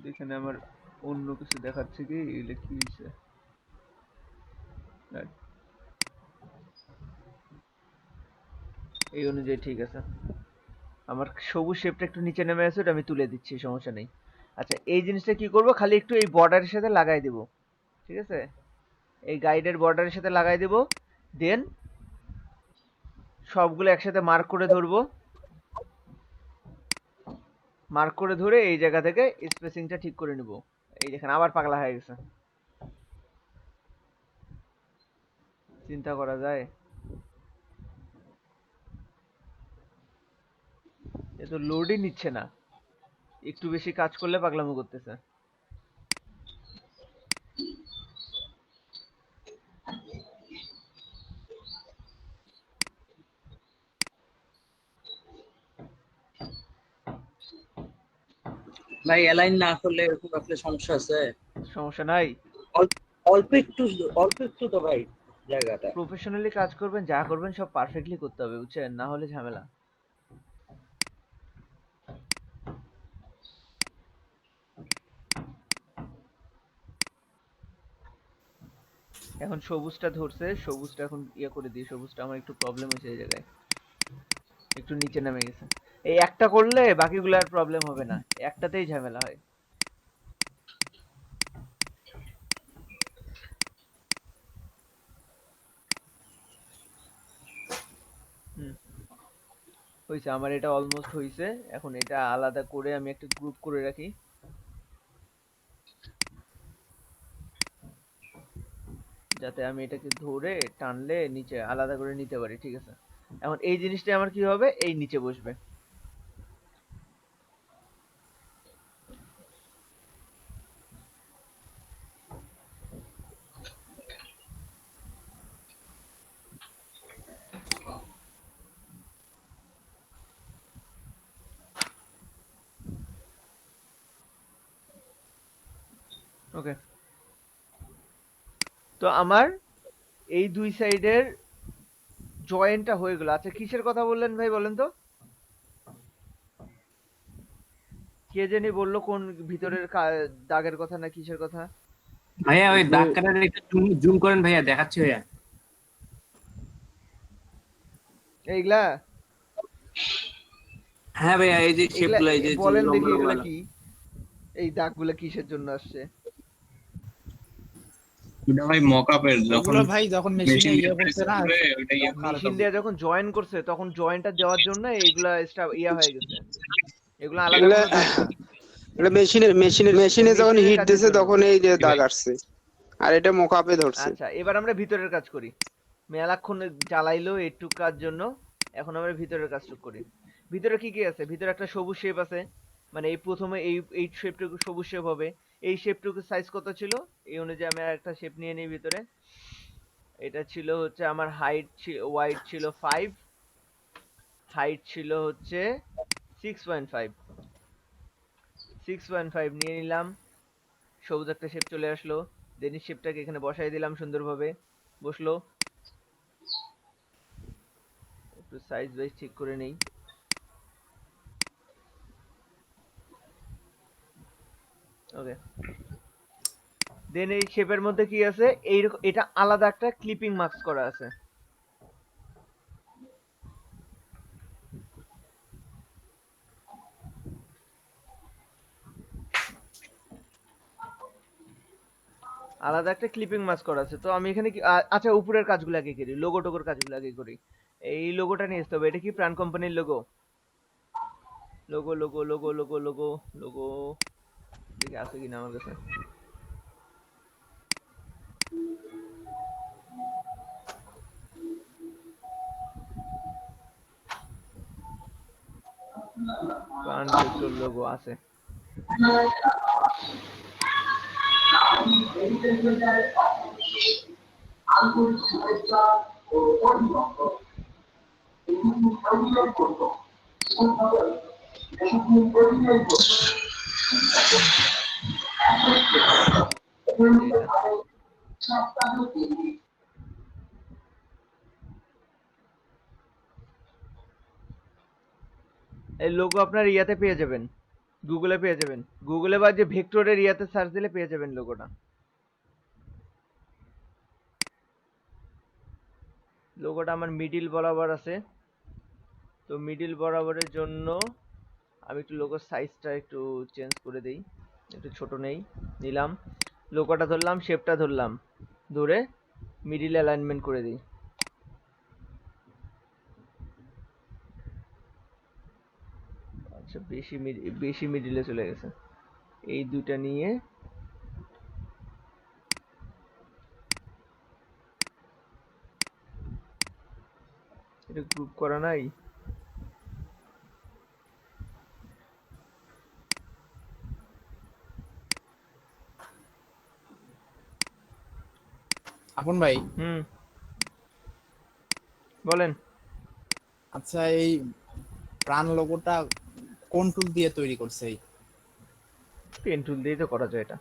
এখানে আমার অন্য কিছু দেখাচ্ছে কি, এগুলো কি হয়েছে? এই অনুযায়ী ঠিক আছে। আমার সবুজ শেপটা একটু নিচে নেমে আছে, ওটা আমি তুলে দিচ্ছি, সমস্যা নেই। আচ্ছা এই জিনিসটা কি করব, খালি একটু এই বর্ডারের সাথে লাগাই দেব, ঠিক আছে? এই গাইডের বর্ডারের সাথে লাগাই দেব, দেন সবগুলো একসাথে মার্ক করে ধরবো, মার্ক করে ধরে এই জায়গা থেকে স্পেসিংটা ঠিক করে নিব। এই দেখেন আবার পাগলা হয়ে গেছে, চিন্তা করা যায়? এ তো লোডই নিচ্ছে না, একটু বেশি কাজ করলে পাগলামো করতেছে। ভাই অ্যালাইন না করলে এরকম আসলে সমস্যা আছে? সমস্যা নাই, অল্প একটু, অল্প একটু তো ভাই জায়গাটা। প্রফেশনালি কাজ করবেন, যা করবেন সব পারফেক্টলি করতে হবে, বুঝছেন? না হলে ঝামেলা। এখন সবুজটা ধরছে, সবুজটা এখন ইয়ে করে দিই, সবুজটা আমার একটু প্রবলেম হয়েছে এই জায়গায়, একটু নিচে নেমে গেছে। এই একটা করলে বাকিগুলো আর প্রবলেম হবে না, একটাতেই ঝামেলা হয়। হয়েছে আমার, এটা অলমোস্ট হয়েছে। এখন এটা আলাদা করে আমি একটা গ্রুপ করে রাখি, যাতে আমি এটাকে ধরে টানলে নিচে আলাদা করে নিতে পারি, ঠিক আছে? এখন এই জিনিসটা আমার কি হবে, এই নিচে বসবে। ওকে, তো আমার এই দুই সাইডের জয়েন্টটা হয়ে গেল। আচ্ছা কিসের কথা বললেন ভাই, বলেন তো? কে জানি বললো কোন ভিতরের দাগের কথা না কিসের কথা? ভাইয়া ওই দাগ কাটার একটু জুম করেন ভাইয়া, দেখাচ্ছি ভাইয়া। এইগুলা? হ্যাঁ ভাইয়া এই যে শেপগুলো, এই যে বলেন দেখি লম্বা এগুলা লম্বা। কি, এই দাগগুলা কিসের জন্য আসছে? ওটা ভাই মকআপের যখন ওগুলো ভাই যখন মেশিনে মেশিন ইয়ে করছে না, ওটা ইয়ে তখন মেশিন দিয়ে যখন জয়েন করছে তখন জয়েন্টটা দেওয়ার জন্য এইগুলা ইয়া হয়ে গেছে, এগুলো আলাদা কোনো দাগ না। এটা মেশিনে যখন মেশিনের হিট কাজের দিছে জন্য। তখন এই যে দাগ আসছে, আর এটা মোকাপে ধরছে। আচ্ছা এবার আমরা ভিতরের কাজ করি, মেলাক্ষণ জ্বালাইলো একটু কাজ জন্য, এখন আমরা ভিতরের কাজটুকু করি। ভিতরে কি কি আছে? ভিতরে একটা সবুজ শেপ আছে, মানে এই প্রথমে এই শেপটুকু সবুজ শেপ হবে। এই শেপটুকু সাইজ কত ছিল, এই অনুযায়ী আমি একটা শেপ নিয়ে নিই ভিতরে। এটা ছিল হচ্ছে আমার হাইট, ওয়াইড ছিল 5, হাইট ছিল হচ্ছে 6.5, 6.5 নিয়ে নিলাম। সবুজ একটা শেপ চলে আসলো, দেন শেপটাকে এখানে বসাই দিলাম সুন্দরভাবে, বসলো। একটু সাইজ ওয়াইজ ঠিক করে নেই। ওকে, দেন এই শেপের মধ্যে কি আছে, এটা আলাদা একটা ক্লিপিং মার্কস করা আছে। আলাদা একটা ক্লিপিং মার্কস করা আছে, তো আমি এখানে আচ্ছা উপরের কাজগুলো আগে করি, লোগো টোগোর কাজগুলো আগে করি। এই লোগোটা নিয়ে আসতে হবে, এটা কি প্রাণ কোম্পানির logo? Logo logo logo logo logo logo দেখি আছে কিনা আমার কাছে। প্রাণ ভেক্টর লোগো আছে। এই লোগো আপনার ইয়াতে পেয়ে যাবেন, গুগলে পেয়ে যাবেন, গুগলে বা যে ভেক্টরের ইয়াতে সার্চ দিলে পেয়ে যাবেন লোগোটা। লোগোটা আমার মিডিল বরাবর আছে, তো মিডিল বরাবরের জন্য আমি একটু লোগোর সাইজটা একটু চেঞ্জ করে দেই, একটু ছোট নেই, নিলাম, লোগোটা ধরলাম, শেপটা ধরলাম, ধরে মিডিল অ্যালাইনমেন্ট করে দিই। আচ্ছা বেশি মিডিলে চলে গেছে, এই দুইটা নিয়ে এটা গ্রুপ করা নাই, আপন ভাই, বলেন। আচ্ছা এই প্রাণ লোগোটা কোন টুল দিয়ে তৈরি করছে? এই পেন টুল দিয়ে তো করা যায় এটা।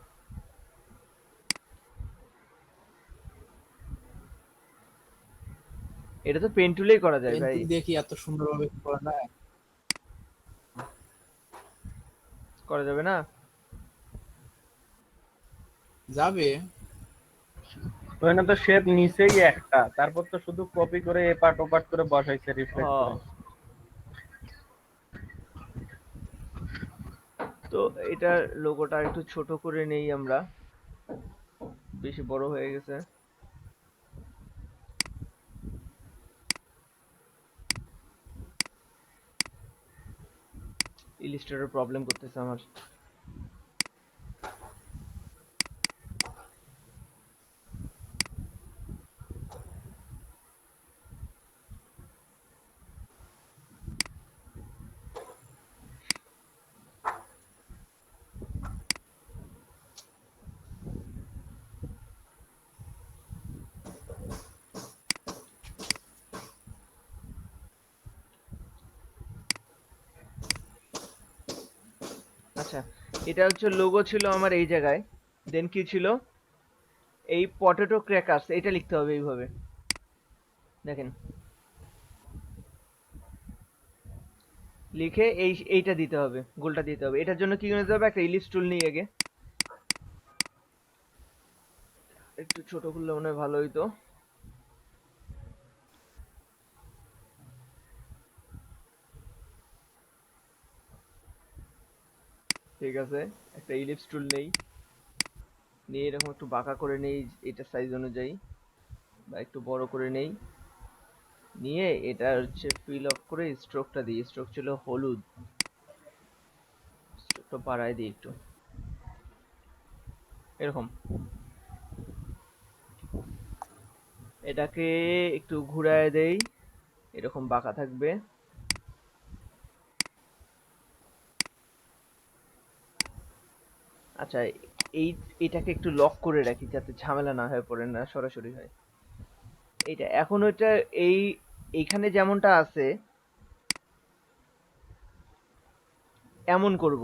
এটা তো পেন টুলেই করা যায় পেন ভাই। টুল দিয়ে কি এত সুন্দরভাবে করা যায়? করা যাবে না? যাবে। ওখানে তো শেপ নিচেই একটা, তারপর তো শুধু কপি করে এপার্ট ওপার্ট করে বসাইছে রিফ্লেক্ট করে। তো এটার লোগোটা একটু ছোট করে নেই আমরা, বেশি বড় হয়ে গেছে। ইলিস্ট্রেটর প্রবলেম করতেছে আমার। আচ্ছা, এটা হচ্ছে লোগো ছিল আমার এই জায়গায়, দেন কি ছিল, এই পটেটো ক্র্যাকারস, এটা লিখতে হবে এইভাবে, দেখেন লিখে এইটা দিতে হবে, গোলটা দিতে হবে। এটার জন্য কি নিতে হবে, একটা ইলিপস টুল নিয়ে আগে, একটু ছোট করলে মনে হয় ভালো হইতো। ঠিক আছে, একটা ইলিপস টুল নেই, নিয়ে এরকম একটু বাঁকা করে নেই এটা সাইজ অনুযায়ী, বা একটু বড় করে নেই, নিয়ে এটা হচ্ছে ফিল অফ করে স্ট্রোকটা দিই, স্ট্রোক ছিল হলুদ, স্ট্রোকটা বাড়ায় দিই একটু, এরকম। এটাকে একটু ঘুরায় দেই, এরকম বাঁকা থাকবে। আচ্ছা, এটাকে একটু লক করে রাখি যাতে ঝামেলা না হয়ে পড়ে, না সরাসরি হয় এইটা। এখন ওইটা এইখানে যেমনটা আছে এমন করব।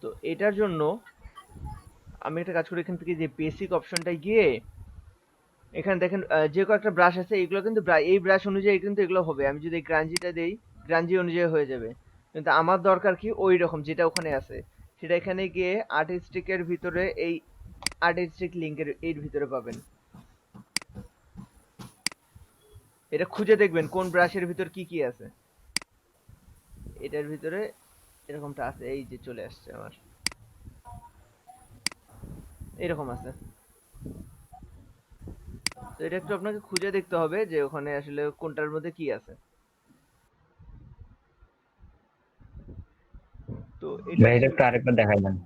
তো এটার জন্য আমি একটা কাজ করি, এখান থেকে যে বেসিক অপশনটায় গিয়ে এখানে দেখেন যে কয়েকটা ব্রাশ আছে, এগুলো কিন্তু এই ব্রাশ অনুযায়ী কিন্তু এগুলো হবে। আমি যদি গ্রাঞ্জিটা দেই, গ্রাঞ্জি অনুযায়ী হয়ে যাবে, কিন্তু আমার দরকার কি ওই রকম যেটা ওখানে আছে সেটা এখানে গিয়ে আর্টিস্টিকের ভিতরে, এই আর্টিস্টিক লিংকের এর ভিতরে পাবেন। এটা খুঁজে দেখবেন কোন ব্রাশের ভিতর কি কি আছে, এটার ভিতরে এরকমটা আছে, এই যে চলে আসছে আমার, এরকম আছে। তো এটা একটু আপনাকে খুঁজে দেখতে হবে যে ওখানে আসলে কোনটার মধ্যে কি আছে। তো এটা একটু আরেকবার দেখাই দেন।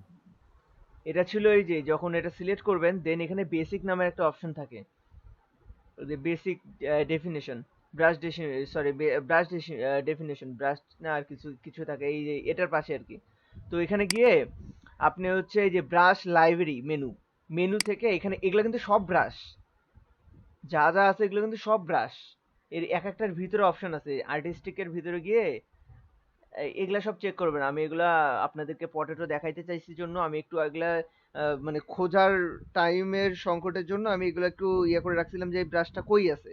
এটা ছিল এই যে যখন এটা সিলেক্ট করবেন, দেন এখানে বেসিক নামের একটা অপশন থাকে, যে basic definition, brush sorry brush definition, brush না আর কিছু কিছু থাকে এই যে এটার পাশে আর কি। তো এখানে গিয়ে আপনি হচ্ছে এই যে ব্রাশ লাইব্রেরি মেনু থেকে এখানে, এগুলো কিন্তু সব ব্রাশ, যা যা আছে এগুলো কিন্তু সব ব্রাশ, এর এক একটার ভিতরে অপশন আছে। আর্টিস্টিকের ভিতরে গিয়ে এগুলা সব চেক করবেন। আমি এগুলা আপনাদেরকে পটেটো দেখাইতে চাইছি জন্য আমি একটু এগুলা মানে খোঁজার টাইমের সংকটের জন্য আমি এগুলো একটু ইয়ে করে রাখছিলাম যে এই ব্রাশটা কই আছে।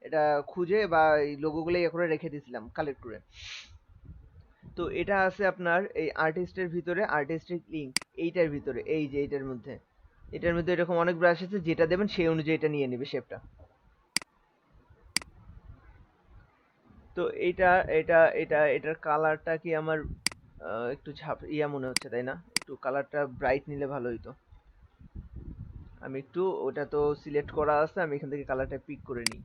এটা খুঁজে বা এই লোগোগুলো ইয়ে করে রেখে দিয়েছিলাম কালেক্ট করে। তো এটা আছে আপনার এই আর্টিস্টের ভিতরে, আর্টিস্টিক লিঙ্ক এইটার ভিতরে, এই যে এইটার মধ্যে, এটার মধ্যে এরকম অনেক ব্রাশ আছে, যেটা দেবেন সেই অনুযায়ী এটা নিয়ে নেবে শেপটা। তো এইটা এটা এটা এটার কালারটা কি আমার একটু ইয়া মনে হচ্ছে, তাই না? একটু কালারটা ব্রাইট নিলে ভালো হইতো। আমি একটু, ওটা তো সিলেক্ট করা আছে, আমি এখান থেকে কালারটা পিক করে নিই।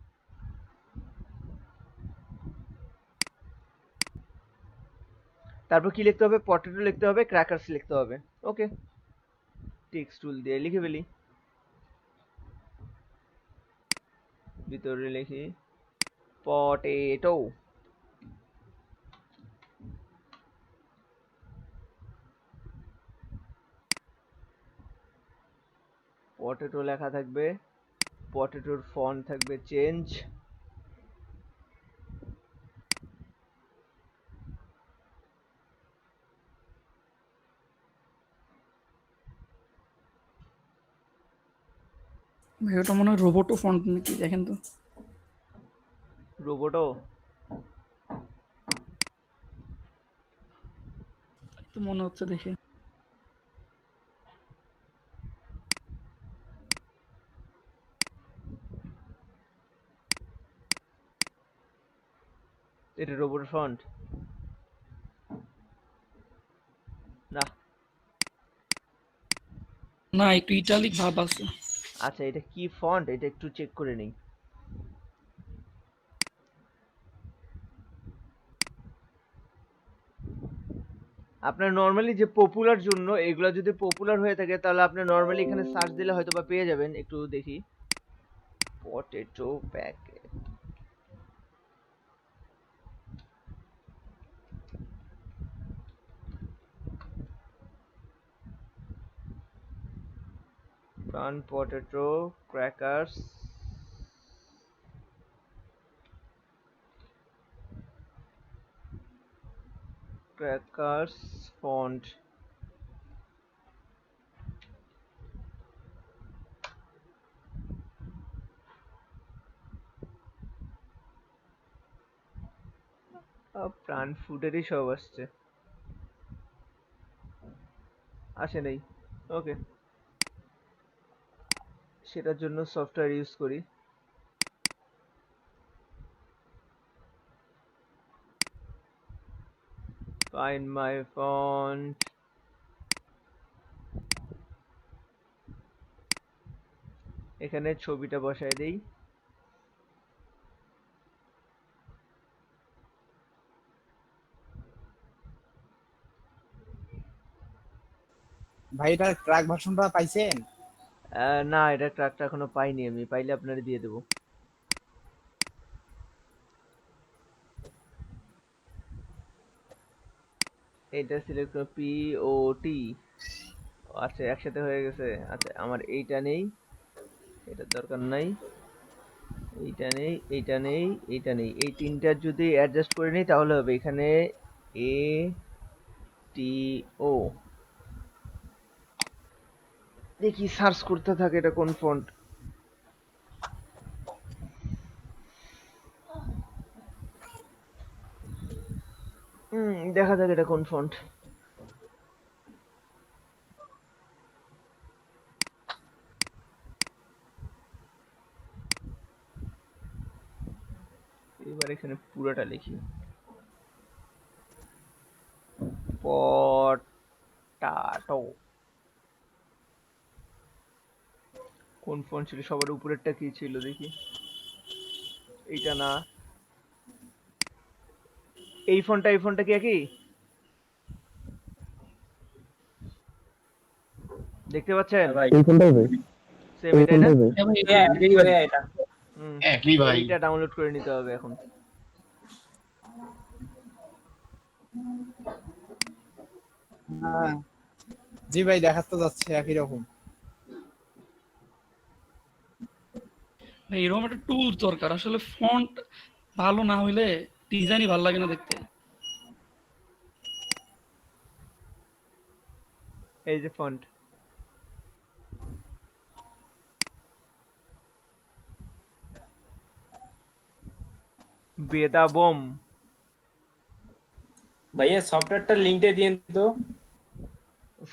তারপর কি লিখতে হবে? পটেটো লিখতে হবে, ক্র্যাকারস লিখতে হবে। ওকে, টেক্সট টুল দিয়ে লিখে ফেলি। ভিতরে লিখি পটেটো। পটেটো লেখা থাকবে, পটেটোর ফন্ট থাকবে চেঞ্জ। ভাই ওটা মনে হয় রোবোটো ফন্ট নাকি, দেখেন তো। রোবোটো তো মনে হচ্ছে দেখে। এটা রোবোটো ফন্ট না? না, একটু ইটালিক ভাব আছে। আচ্ছা, এটা কি ফন্ট, এটা একটু চেক করে নেই। আপনার নরমালি যে পপুলার জন্য, এগুলা যদি পপুলার হয়ে থাকে তাহলে আপনি নরমালি এখানে সার্চ দিলে হয়তো বা পেয়ে যাবেন। একটু দেখি, পটেটো প্যাকেট। প্রাণ পটেটো ক্র্যাকারস, ক্র্যাকারস ফন্ট। প্রাণ ফুডেরই সব আসছে, আসে নাই। ওকে, সেটার জন্য সফটওয়্যার ইউজ করি। Find my font. এখানে ছবিটা বসায় দেই। ভাই এটার ট্র্যাক ভার্সনটা পাইছেন? না, এটা ট্র্যাকটা এখনো পাইনি আমি, পাইলে আপনারে দিয়ে দেবো। এটা সিলেক্ট করো, POT। আচ্ছা, একসাথে হয়ে গেছে। আচ্ছা, আমার এইটা নেই, এটার দরকার নাই। এইটা নেই, এইটা নেই, এইটা নেই। এই তিনটার যদি অ্যাডজাস্ট করে নিই তাহলে হবে। এখানে ATO দেখি, সার্চ করতে থাকে এটা কোন ফন্ট। দেখা যাক এটা কোন ফন্ট। এবার এখানে পুরোটা লিখি, পটাটো। কোন ফন্ট ছিল সবার উপরেরটা? কি ছিল দেখি, এইটা না, এই ফন্টটা। এই ফন্টটা কি একই? দেখতে পাচ্ছেন? এই ফোনটাই ভাই, সেম এই এটাই না? ফোনটাই ভাই। এটা একই ভাই। এইটা ডাউনলোড করে নিতে হবে এখন। হ্যাঁ জি ভাই, দেখাতে যাচ্ছে একই রকম। ভাই এরকম একটা টুল দরকার আসলে, ফন্ট ভালো না হইলে ডিজাইনই ভালো লাগে না দেখতে। এই যে ফন্ট, বেদাবম। ভাইয়া সফটওয়্যারটার লিঙ্কটা দিন তো।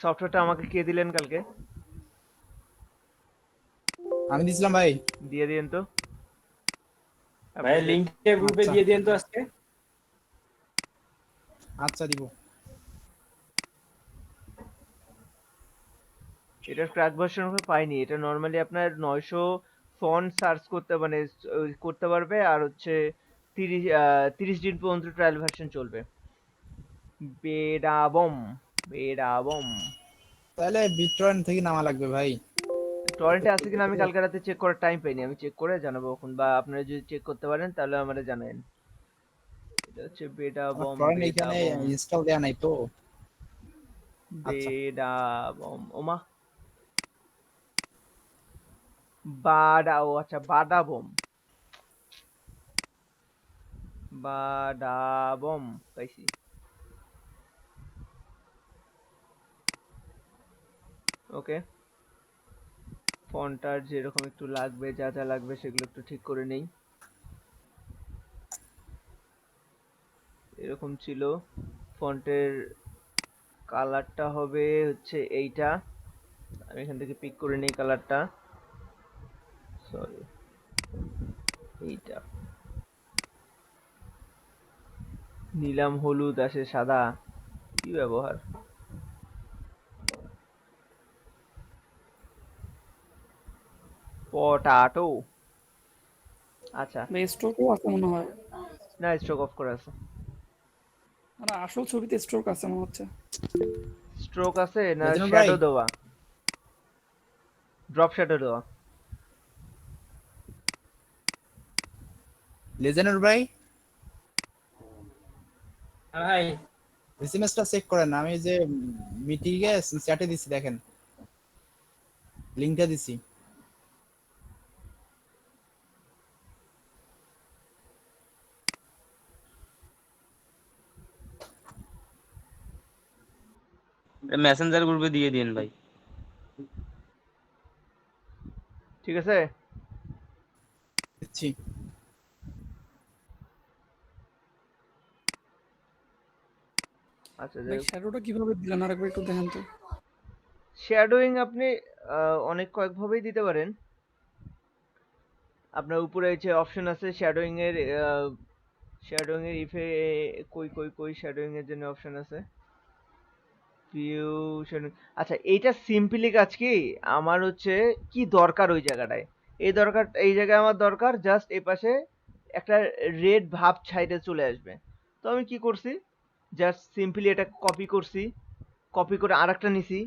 সফটওয়্যারটা আমাকে কে দিলেন কালকে? আমি দিছিলাম ভাই। দিয়ে দিন তো। ভাইয়া আপনাদের লিঙ্কটা গ্রুপে আচ্ছা দিয়ে দিন তো আজকে। আচ্ছা দিব। এটার ক্র্যাক ভার্সন আমি পাইনি। এটা নরমালি আপনার 900 ফন্ট সার্চ করতে মানে করতে পারবে, আর হচ্ছে 30 দিন পর্যন্ত ট্রায়াল ভার্সন চলবে। বেদাবম, বেদাবম। তাহলে বিট্রয়েন্ট থেকে নামা লাগবে ভাই। টরেন্টে আছে কিনা আমি কালকে রাতে চেক করার টাইম পাইনি। আমি চেক করে জানাবো এখন, বা আপনারা যদি চেক করতে পারেন তাহলে আমারে জানাবেন। এটা হচ্ছে বেদাবম, টরেন্ট এখানে বেদাবম, ইনস্টল দেয়া নাই তো। আচ্ছা বেদাবম। ওমা, বাডা, ও আচ্ছা বাদাবম, বাদাবম পাইছি। ওকে, ফন্টার যেরকম একটু লাগবে, যা যা লাগবে সেগুলো একটু ঠিক করে নেই। এরকম ছিল। ফন্টের কালারটা হবে হচ্ছে এইটা। আমি এখান থেকে পিক করে নেই কালারটা। সরি, এইটা। নীলাম, হলুদ, আসে সাদা। কি ব্যবহার! পটাটো। আচ্ছা, স্ট্রোকও আছে মনে হয়। না স্ট্রোক অফ করা আছে। না আসল ছবিতে স্ট্রোক আছে মনে হচ্ছে। স্ট্রোক আছে না লেজেন্ড ভাই, শ্যাডো দেওয়া, ড্রপ শ্যাডো দেওয়া। লেজেন্ডার ভাই হ্যাঁ ভাই, এসএমএসটা চেক করেন। আমি যে মিটিংয়ে চ্যাটে দিছি দেখেন, লিংকটা দিছি। মেসেঞ্জার গ্রুপে দিয়ে দিন ভাই। ঠিক আছে। দিচ্ছি। আচ্ছা, ভাই শ্যাডোটা কিভাবে দিলেন আরেকবার একটু দেখেন তো। শ্যাডোইং আপনি অনেক কয়েকভাবেই দিতে পারেন। আপনার উপরে যে অপশন আছে শ্যাডোইং এর, শ্যাডোইং এর ইফে, কই কই কই শ্যাডোইং এর জন্য অপশন আছে। ভিউ শ্যাডোইং। আচ্ছা, এইটা সিম্পলি কাজ কি, আমার হচ্ছে কি দরকার ওই জায়গাটায়, এই দরকার, এই জায়গায় আমার দরকার জাস্ট এই পাশে একটা রেড ভাব সাইডে চলে আসবে। তো আমি কি করছি, জাস্ট সিম্পলি এটা কপি করছি, কপি করে আরেকটা নিছি,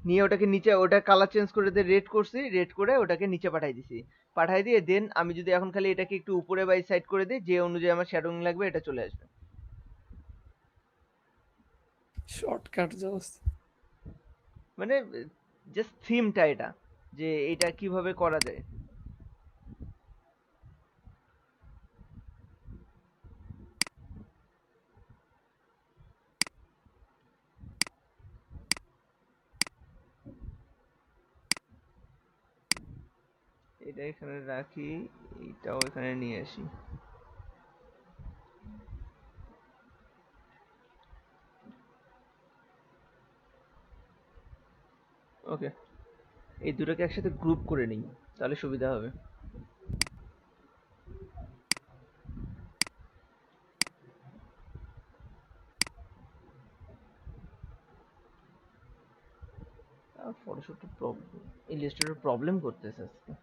নিয়ে ওটাকে নিচে, ওটা কালার চেঞ্জ করে দিয়ে রেড করছি, রেড করে ওটাকে নিচে পাঠাই দিছি। পাঠাই দিয়ে দেন আমি যদি এখন খালি এটাকে একটু উপরে বাই সাইড করে দিই, যে অনুযায়ী আমার শ্যাডোইং লাগবে এটা চলে আসবে। Shortcut just. মানে জাস্ট থিমটা এটা, যে এটা কিভাবে করা যায়। এটা এখানে রাখি, এইটাও এখানে নিয়ে আসি। ওকে, এই দুটোকে একসাথে গ্রুপ করে নিই, তাহলে সুবিধা হবে। ফটোশপটা প্রবলেম, ইলাস্ট্রেটর প্রবলেম করতেছে আজকে।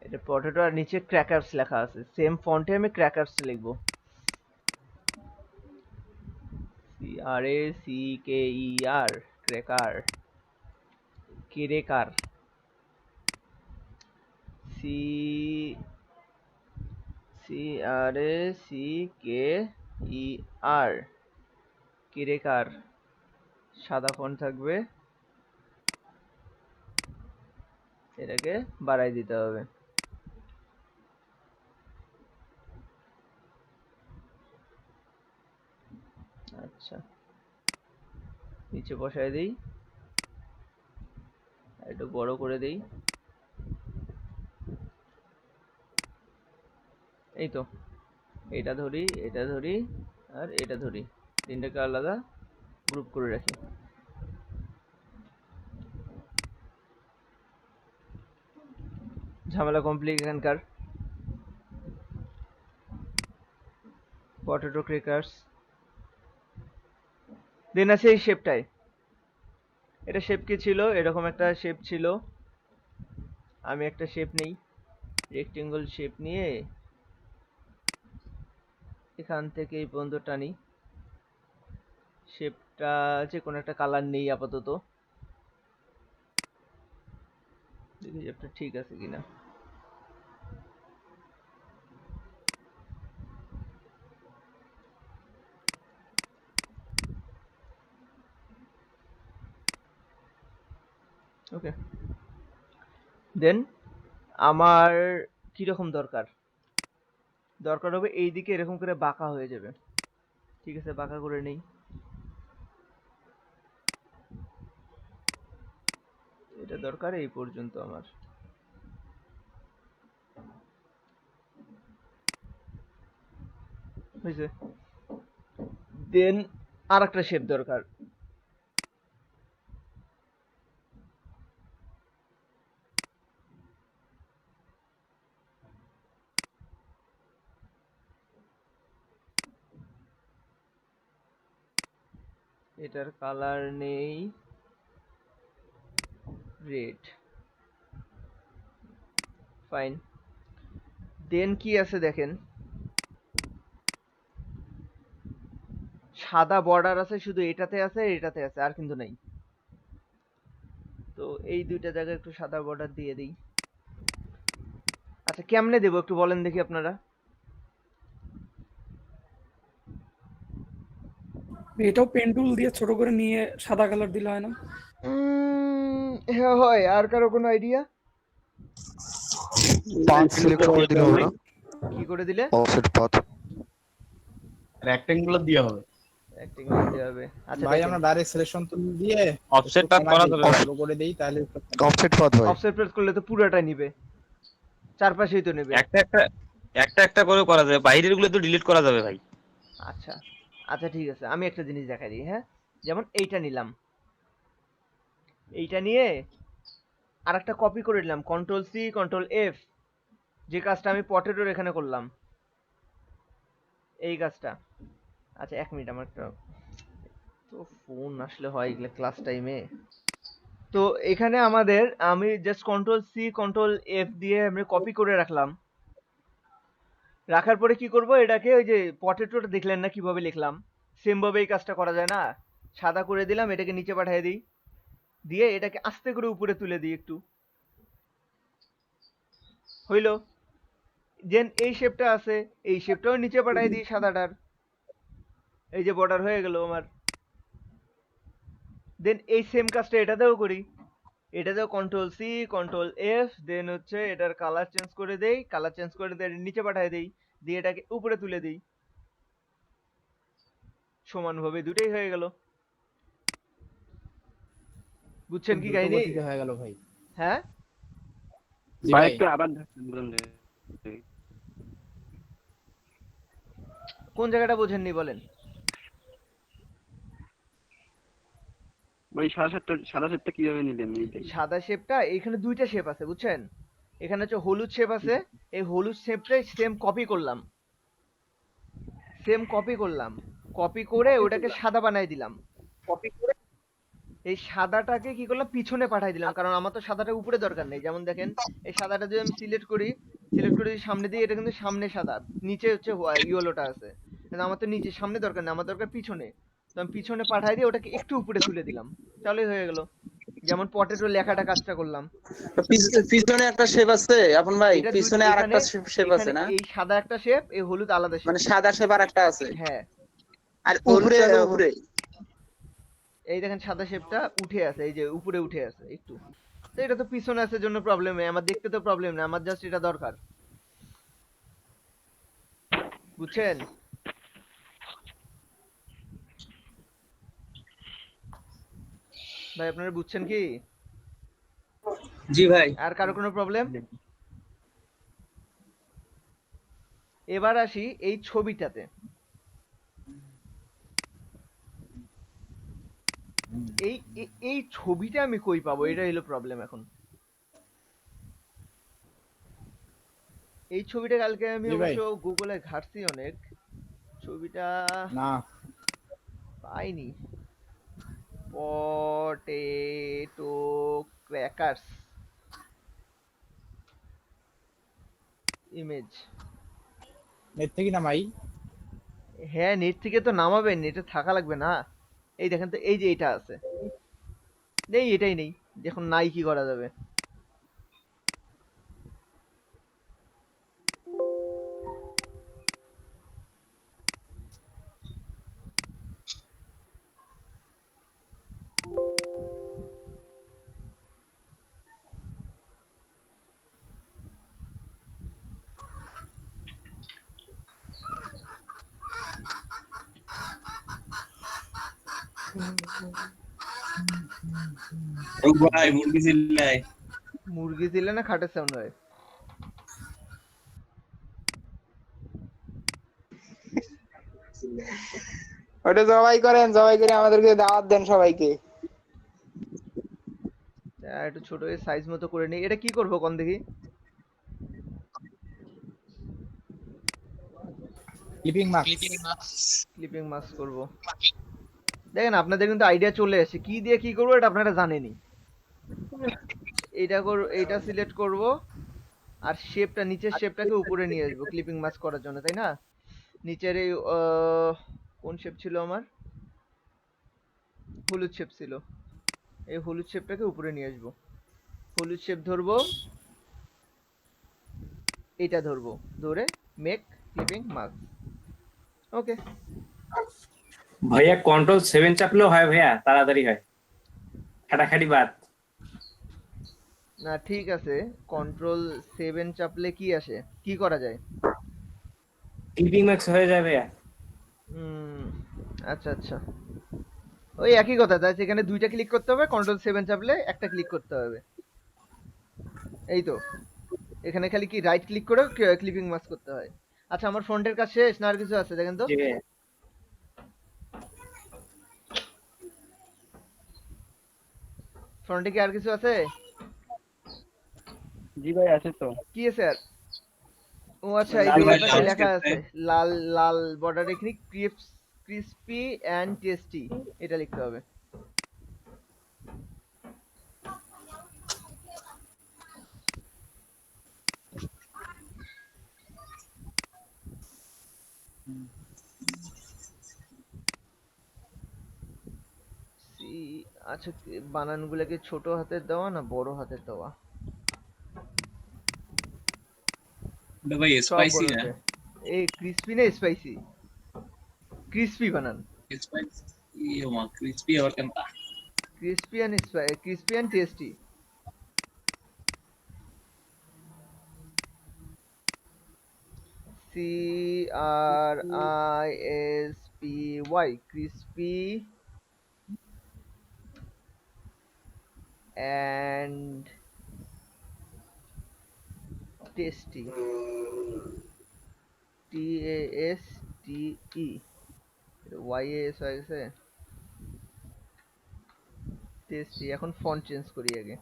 এটা পটেটো আর নিচে ক্র্যাকারস লেখা আছে, সেম ফন্টে আমি ক্র্যাকারস লিখবো। CRACKER, cracker, cracker. C CRACKER cracker সাদা ফন্ট থাকবে, এটাকে বাড়াই দিতে হবে। আচ্ছা নিচে বসায় দেই, একটু বড় করে দেই, এই তো এটা ধরি, এটা ধরি, আর এটা ধরি, তিনটাকে আলাদা গ্রুপ করে রাখি। ঝামেলা কমপ্লিট এখানকার। পটেটো ক্রেকার্স দেন আছে এই শেপটায়, এটা শেপ কি ছিল, এরকম একটা শেপ ছিল। আমি একটা শেপ নেই, রেক্টেঙ্গল শেপ নিয়ে এখান থেকে এই পর্যন্ত টানি। শেপটা যে কোনো একটা কালার নেই আপাতত, দেখি শেপটা ঠিক আছে কিনা। ওকে দেন আমার কিরকম দরকার হবে এই দিকে এরকম করে বাঁকা হয়ে যাবে। ঠিক আছে বাঁকা করে নেই। এটা দরকার এই পর্যন্ত আমার। হয়েছে। দেন আর একটা শেপ দরকার। এটার কালার নেই, রেড, ফাইন। দেন কি আছে দেখেন, সাদা বর্ডার আছে শুধু এটাতে আছে, এটাতে আছে, আর কিন্তু নাই। তো এই দুইটা জায়গায় একটু সাদা বর্ডার দিয়ে দিই। আচ্ছা কেমনে দেবো একটু বলেন দেখি আপনারা। এটাও পেন টুল দিয়ে ছোট করে নিয়ে সাদা কালার দিলে হয় না? হ্যাঁ হয়। আর কারো কোনো আইডিয়া? পাথ সিলেক্ট করে দিলে হবে না? কি করে দিলে? অফসেট পাথ রেক্টেঙ্গুলার দিয়ে হবে। রেক্টেঙ্গুলার দিয়ে হবে। আচ্ছা ভাই আমরা ডাইরেক্ট সিলেকশন টুল দিয়ে অফসেট পাথ করা যাবে শুরু করে দেই, তাহলে অফসেট পাথ হয়। অফসেট প্রেস করলে তো পুরোটা নিবে, চারপাশেই তো নেবে। একটা করে করা যাবে, বাইরের গুলো তো ডিলিট করা যাবে ভাই। আচ্ছা আচ্ছা ঠিক আছে, আমি একটা জিনিস দেখাই দিই। হ্যাঁ যেমন এইটা নিলাম, এইটা নিয়ে আর একটা কপি করে নিলাম, কন্ট্রোল সি কন্ট্রোল এফ, যে কাজটা আমি পটেটোর এখানে করলাম, এই কাজটা। আচ্ছা এক মিনিট, আমার একটা তো ফোন আসলে হয় এগুলো ক্লাস টাইমে। তো এখানে আমাদের আমি just control C control F দিয়ে আমি কপি করে রাখলাম। রাখার পরে কি করব, এটাকে ওই যে পটেটোটা দেখলেন না কিভাবে লিখলাম, সেম ভাবে এই কাজটা করা যায় না। সাদা করে দিলাম, এটাকে নিচে পাঠিয়ে দিই, দিয়ে এটাকে আস্তে করে উপরে তুলে দিই একটু, হইলো। দেন এই শেপটা আছে, এই শেপটাও নিচে পাঠিয়ে দিই সাদাটার, এই যে বর্ডার হয়ে গেল আমার। দেন এই সেম কাজটা এটাতেও করি, এটাতেও কন্ট্রোল সি কন্ট্রোল এফ, দেন হচ্ছে এটার কালার চেঞ্জ করে দেই, কালার চেঞ্জ করে দিয়ে নিচে পাঠিয়ে দেই, দিয়ে এটাকে উপরে তুলে দিই, সমানভাবে দুটোই হয়ে গেল। বুঝছেন কি কাহিনী? হয়ে গেল ভাই। হ্যাঁ ভাই একটু আবার কোন জায়গাটা বোঝেননি বলেন? ভাই সাদা শেপটা কিভাবে নিলেন? সাদা শেপটা এখানে দুইটা শেপ আছে বুঝছেন, এখানে হচ্ছে হলুদ শেপ আছে, এই হলুদ শেপটাই সেম কপি করলাম, কপি করে ওটাকে সাদা বানাই দিলাম। এই সাদাটাকে কি করলাম, পিছনে পাঠাই দিলাম, কারণ আমার তো সাদাটা উপরে দরকার নেই। যেমন দেখেন এই সাদাটা যদি আমি সিলেক্ট করি সামনে দিয়ে, এটা কিন্তু সামনে সাদা, নিচে হচ্ছে ইয়েলোটা আছে, কিন্তু আমার তো নিচে সামনে দরকার নেই, আমার দরকার পিছনে। তো আমি পিছনে পাঠাই দিয়ে ওটাকে একটু উপরে তুলে দিলাম, তাহলেই হয়ে গেল। যেমন পটেটো লেখাটা কাজটা করলাম। পিছনে একটা শেপ আছে আপন ভাই, এটা পিছনে আরেকটা শেপ আছে এখানে না, এই সাদা একটা শেপ, এই হলুদ আলাদা শেপ। মানে সাদা শেপ আরেকটা আছে, হ্যাঁ, আর উপরে উপরে এই দেখেন সাদা শেপটা উঠে আছে, এই যে উপরে উঠে আছে একটু। তো এটা তো পিছনে আছে জন্য প্রবলেম নেই, আমার দেখতে তো প্রবলেম না, আমার জাস্ট এটা দরকার, বুঝছেন? ভাই আপনারা বুঝছেন কি? জি ভাই। আর কারো কোনো প্রবলেম? এবার আসি এই ছবিটাতে। এই ছবিটা আমি কই পাবো, এটা হলো প্রবলেম এখন। এই ছবিটা কালকে আমি অবশ্য গুগলে ঘাটছি অনেক, ছবিটা না পাইনি। Potato crackers image. নেট থেকে নামাই? হ্যাঁ নেট থেকে তো নামাবেন, নেটে থাকা লাগবে না। এই দেখেন তো, এই যে এটা আছে, নেই এটাই নেই, দেখুন নাই কি করা যাবে। ও ভাই মুরগি চিল্লাই। মুরগি দিলে না খাটের সাউন্ড হয়? ওটা জবাই করেন, জবাই করে আমাদেরকে দাওয়াত দেন সবাইকে। একটু ছোট সাইজ মতো করে নিই। এটা কি করবো কোন দেখি? Clipping mask. ক্লিপিং মাস্ক করব। দেখেন আপনাদের কিন্তু আইডিয়া চলে আসে, কি দিয়ে কি করবো এটা আপনারা জানেনই। এইটা সিলেক্ট করব, আর শেপটা, নিচের শেপটাকে উপরে নিয়ে আসবো ক্লিপিং মাস্ক করার জন্য, তাই না? নিচের এই কোন শেপ ছিল আমার? হলুদ শেপ ছিল, এই হলুদ শেপটাকে উপরে নিয়ে আসবো। হলুদ শেপ ধরবো, এটা ধরবো, ধরে মেক ক্লিপিং মাস্ক। ওকে ভাইয়া Ctrl+7 চাপলেও হয় ভাইয়া, তাড়াতাড়ি হয়, খাটাখাটি বাদ। না ঠিক আছে, Ctrl+7 চাপলে কি আসে, কি করা যায়? ক্লিপিং মাস্ক হয়ে যায় ভাইয়া। আচ্ছা আচ্ছা, ওই একই কথা, তাই সেখানে দুইটা ক্লিক করতে হবে, Ctrl+7 চাপলে একটা ক্লিক করতে হবে। এই তো, এখানে খালি কি রাইট ক্লিক করে ক্লিপিং মাস্ক করতে হয়। আচ্ছা আমার ফ্রন্টের কাজ শেষ না আর কিছু আছে দেখেন তো? ফ্রন্টে কি আর কিছু আছে? জি ভাই আছে তো। কি আছে আর? ও আচ্ছা, এই যে পাশে লেখা আছে লাল লাল বর্ডার, এখানে ক্রিস্পি এন্ড টেস্টি, এটা লিখতে হবে। আচ্ছা বানানগুলোকে ছোট হাতের দেওয়া না বড় হাতের দেওয়া? ভাই স্পাইসি না? এই ক্রিস্পি না স্পাইসি? ক্রিস্পি বানান। স্পাইসি ও ক্রিস্পি আর কেনতা? Crispy and tasty. CRISPY, crispy and tasty, TASTE, YAS হয়ে গেছে, টেস্টি। এখন ফন্ট চেঞ্জ করি আগে।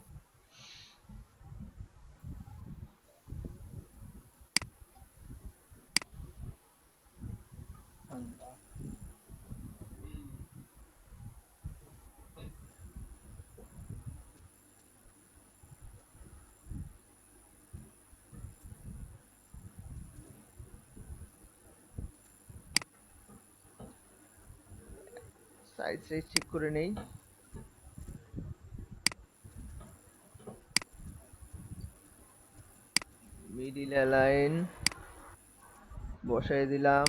সাইজ চেক করে নেই। ফিল অ্যালাইন বসাই দিলাম।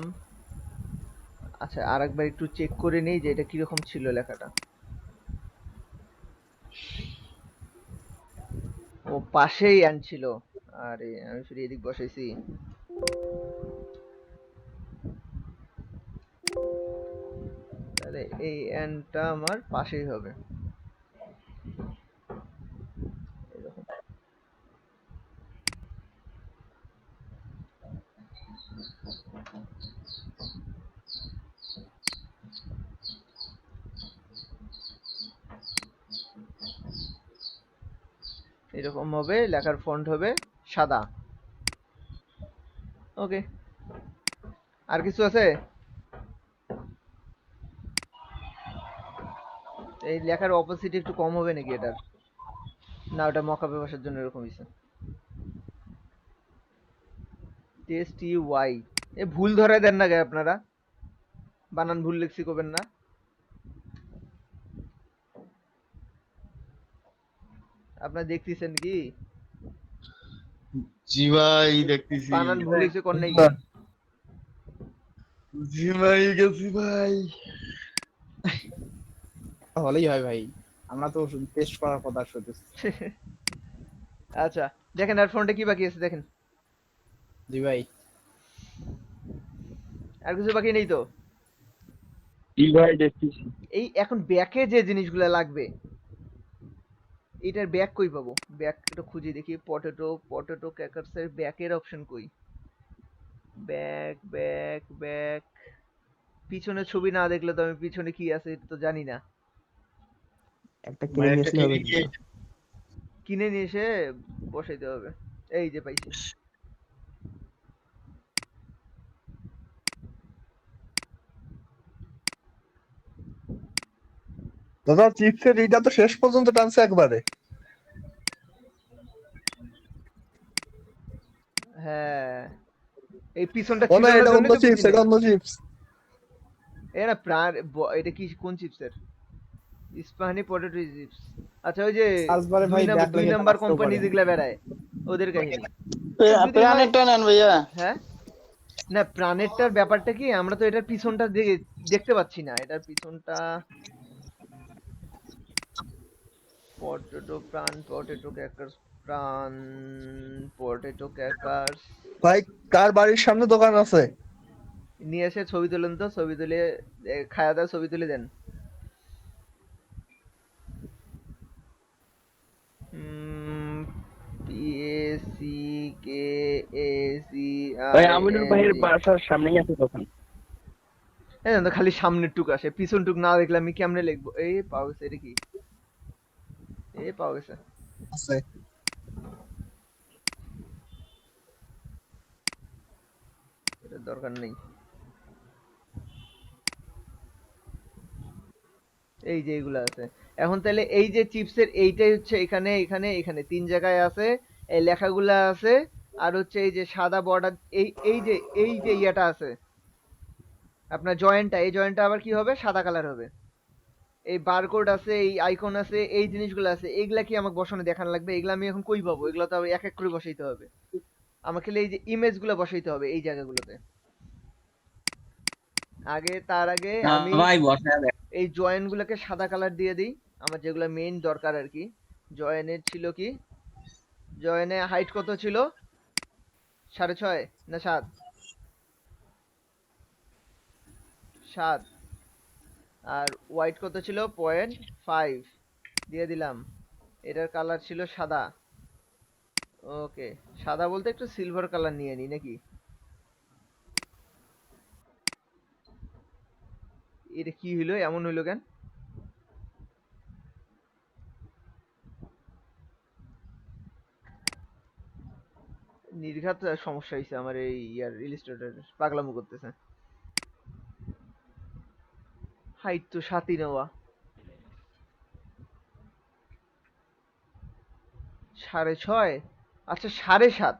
আচ্ছা আরেকবার একটু চেক করে নেই যে এটা কিরকম ছিল লেখাটা। ও পাশেই অ্যান ছিল। আরে আমি শুধু এদিক বসাইছি। তাহলে এই অ্যানটা আমার পাশেই হবে। এরকম। এরকম হবে, লেখার ফন্ট হবে সাদা। ওকে, আর কিছু আছে? এই লেখার অপোজিট একটু কম হবে নাকি এটার? না ওটা মকআপে বসার জন্য এরকম হইছে। টেস্ট ইউ ওয়াই এ ভুল ধরে দেন না গে আপনারা, বানান ভুল লিখছি করবেন না। আপনারা দেখতেছেন কি জি ভাই দেখতেছি। বানান ভুল লিখছে কোন নাই কি? জি ভাই গেছি ভাই। হলেই হয় ভাই, আমরা তো টেস্ট করার কথা শুধু। আচ্ছা দেখেন আর ফ্রন্টে কি বাকি আছে দেখেন। জি ভাই। আর কিছু বাকি নেই তো? জি ভাই দেখতেছি। এই এখন ব্যাকে যে জিনিসগুলো লাগবে এটার ব্যাক কই পাবো? ব্যাক একটু খুঁজে দেখি। পটেটো ক্র্যাকারস এর ব্যাকের অপশন কই? Back back back. পিছনে ছবি না দেখলে তো আমি পিছনে কি আছে এটা তো জানি না। একটা কিনে নিয়ে আসলে হবে। কিনে নিয়ে এসে বসাইতে হবে। এই যে পাইছি। দাদা চিপসের এইটা তো শেষ পর্যন্ত টানছে একবারে। হ্যাঁ এই পিছনটা ও ছিল না, না এটা জন্য অন্য তো চিপস, বুঝি এটা নাই। অন্য চিপস। এটা প্রাণ এটা কি কোন চিপসের? Ispahani potato chips. আচ্ছা ওই যে সার্চ বারে ভাই ব্যাক দুই লেগে নাম্বার নষ্ট কোম্পানি করে। যেগুলা বেড়ায় ওদের কাহিনী। যদি হয় প্রাণেরটা নেন ভাইয়া। হ্যাঁ না প্রাণেরটার ব্যাপারটা কি আমরা তো এটার পিছনটা দেখতে পাচ্ছি না। এটার পিছনটা পটেটো ক্র্যাকারস প্রাণ পটেটো ক্র্যাকারস ভাই কার বাড়ির সামনে দোকান আছে? নিয়ে এসে ছবি তুলেন তো, ছবি তুলে খায়া দাওয়া ছবি তুলে দেন। ভাই আমিনুল ভাইয়ের PACKACING বাসার সামনেই আছে দোকান। এই তো খালি সামনের টুক আসে, পিছন টুক না দেখলে আমি কেমনে লিখবো? এই পাওয়া গেছে। এটা কি? এই পাওয়া গেছে। আছে। এটার দরকার নেই। এই যে এইগুলা আছে। এখন তাহলে এই যে চিপসের এইটাই হচ্ছে এখানে এখানে এখানে তিন জায়গায় আছে। এই লেখাগুলা আছে। আর হচ্ছে এই যে সাদা বর্ডার এই যে ইয়াটা আছে আপনার জয়েন্টটা, এই জয়েন্টটা আবার কি হবে? সাদা কালার হবে। এই বারকোড আছে, এই আইকন আছে, এই জিনিসগুলো আছে। এইগুলা কি আমাকে বসানো দেখানো লাগবে? এগুলা আমি এখন কই পাবো? এগুলা তো আবার এক এক করে বসাইতে হবে। আমাকে এই যে ইমেজগুলো বসাইতে হবে এই জায়গাগুলোতে। তার আগে না আমি ভাই বসায় দেখ। এই জয়েন্ট গুলোকে সাদা কালার দিয়ে দিই। আমার যেগুলো মেইন দরকার আর কি। জয়েনের ছিল কি? জয়েনে হাইট কত ছিল? 6.5 না 7? 7। আর হোয়াইট কত ছিল? 0.5 দিয়ে দিলাম। এটার কালার ছিল সাদা। ওকে, সাদা বলতে একটু সিলভার কালার নিয়ে নি নাকি? এটা কি হইলো? এমন হইলো কেন? নির্ঘাত সমস্যা হয়েছে আমার এই ইয়ার ইলিস্ট্রেটর পাগলামো করতেছে। হাইট তো 7ই নেওয়া। 6.5। আচ্ছা 7.5।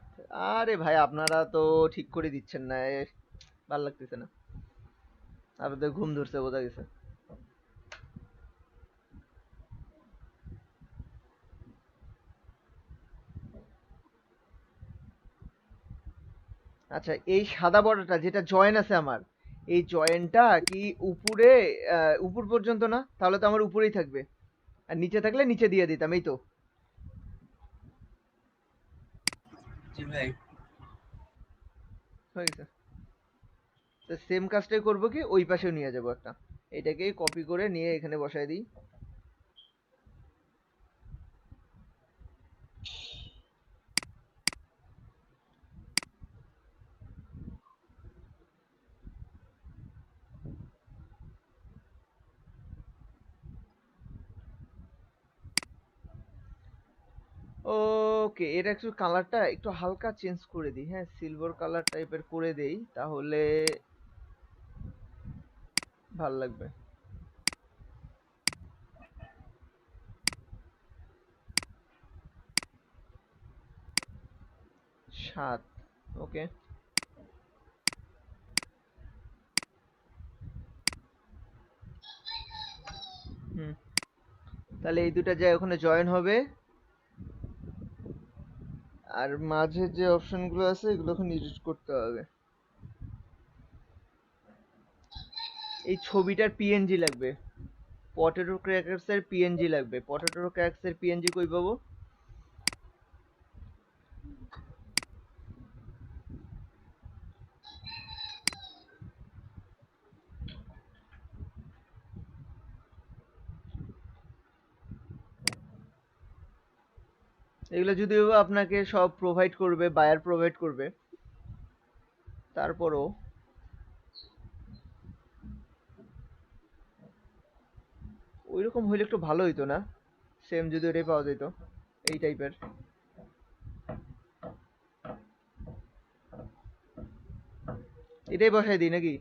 আরে ভাই আপনারা তো ঠিক করে দিচ্ছেন না। ভাল লাগতেছে না। আপনাদের ঘুম ধরছে বোঝা গেছে। আচ্ছা, এই সাদা বর্ডারটা যেটা জয়েন আছে আমার, এই জয়েনটা কি উপরে উপর পর্যন্ত না? তাহলে তো আমার উপরেই থাকবে, আর নিচে থাকলে নিচে দিয়ে দিতাম, এই তো। জি ভাই। হয়ে গেছে। তো সেম কাজটাই করবো, কি ওই পাশেও নিয়ে যাবো একটা, এটাকে কপি করে নিয়ে এখানে বসায় দিই। ওকে, এটা একটু কালারটা একটু হালকা চেঞ্জ করে দিই, হ্যাঁ, সিলভার কালার টাইপের করে দেই, তাহলে ভাল লাগবে। 7, ওকে। হুম, তাহলে এই দুটা যায় ওখানে জয়েন হবে, আর মাঝে যে অপশনগুলো আছে এগুলো এখন এডিট করতে হবে। এই ছবিটার পিএনজি লাগবে, পটেটো ক্র্যাকারস এর পিএনজি লাগবে। পটেটো ক্র্যাকারস এর পিএনজি কই পাবো? এগুলো যদিও আপনাকে সব প্রোভাইড করবে, বায়ার প্রোভাইড করবে, তারপরও ওইরকম হইলে একটু ভালো হইতো না? সেম যদি ওটাই পাওয়া যেত, এই টাইপের। এটাই বসাই দিই নাকি?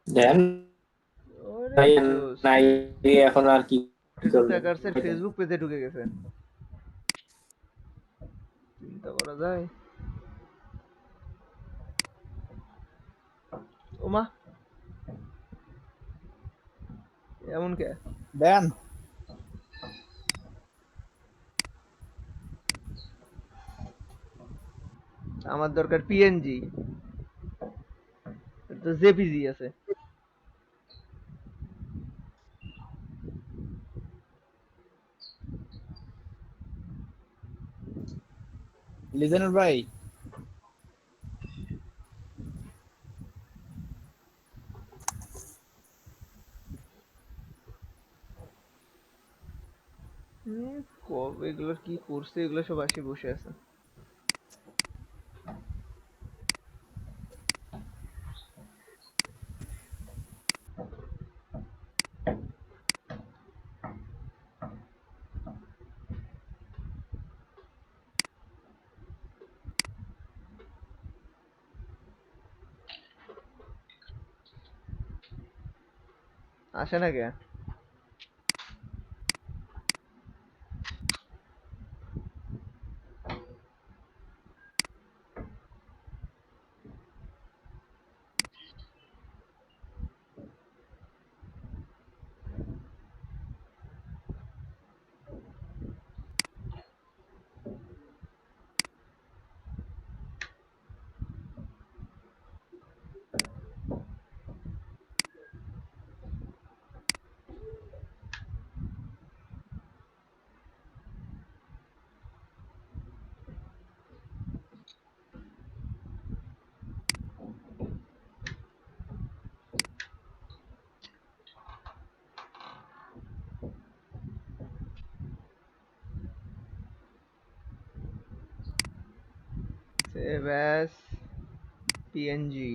দেন ওরে ভাই, জোস, নাই এখন আর কি পটেটো করবেন? ক্র্যাকারস এর ফেসবুক পেজে ঢুকে গেছে, চিন্তা করা যায়? ওমা, এমন কে? দেন। আমার দরকার পিএনজি, তো জেপিজি আছে। লিজেনের ভাই, কবে এগুলো কি করছে, এগুলো সব আসি বসে আছে। আসে না কে? সেভ অ্যাজ পিএনজি,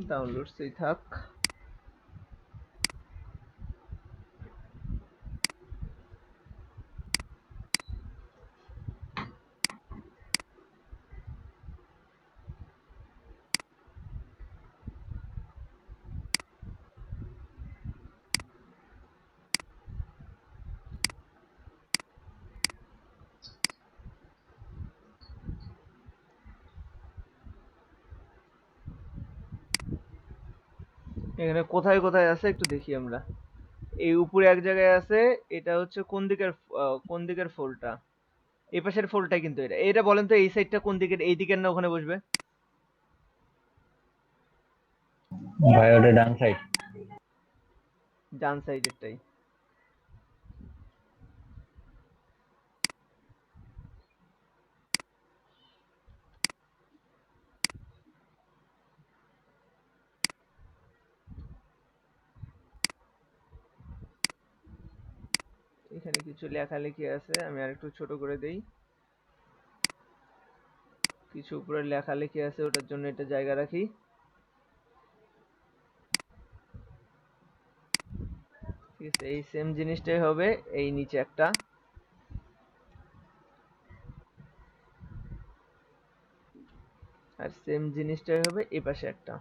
ডাউনলোডসই থাক। এখানে কোথায় কোথায় আছে একটু দেখি আমরা। এই উপরে এক জায়গায় আছে, এটা হচ্ছে কোন দিকের ফোল্ডটা? এই পাশের ফোল্ডটাই কিন্তু এটা। এটা বলেন তো এই সাইডটা কোন দিকের, এই দিকের না ওখানে বসবে? ভাই ওটা ডান সাইড। ডান সাইডেরটাই। এখানে কিছু লেখালেখি আছে, আমি আরেকটু ছোট করে দেই। কিছু উপরে লেখালেখি আছে, ওটার জন্য এটা জায়গা রাখি। ঠিক আছে, এই সেম জিনিসটাই হবে এই নিচে একটা। আর সেম জিনিসটাই হবে এই পাশে একটা।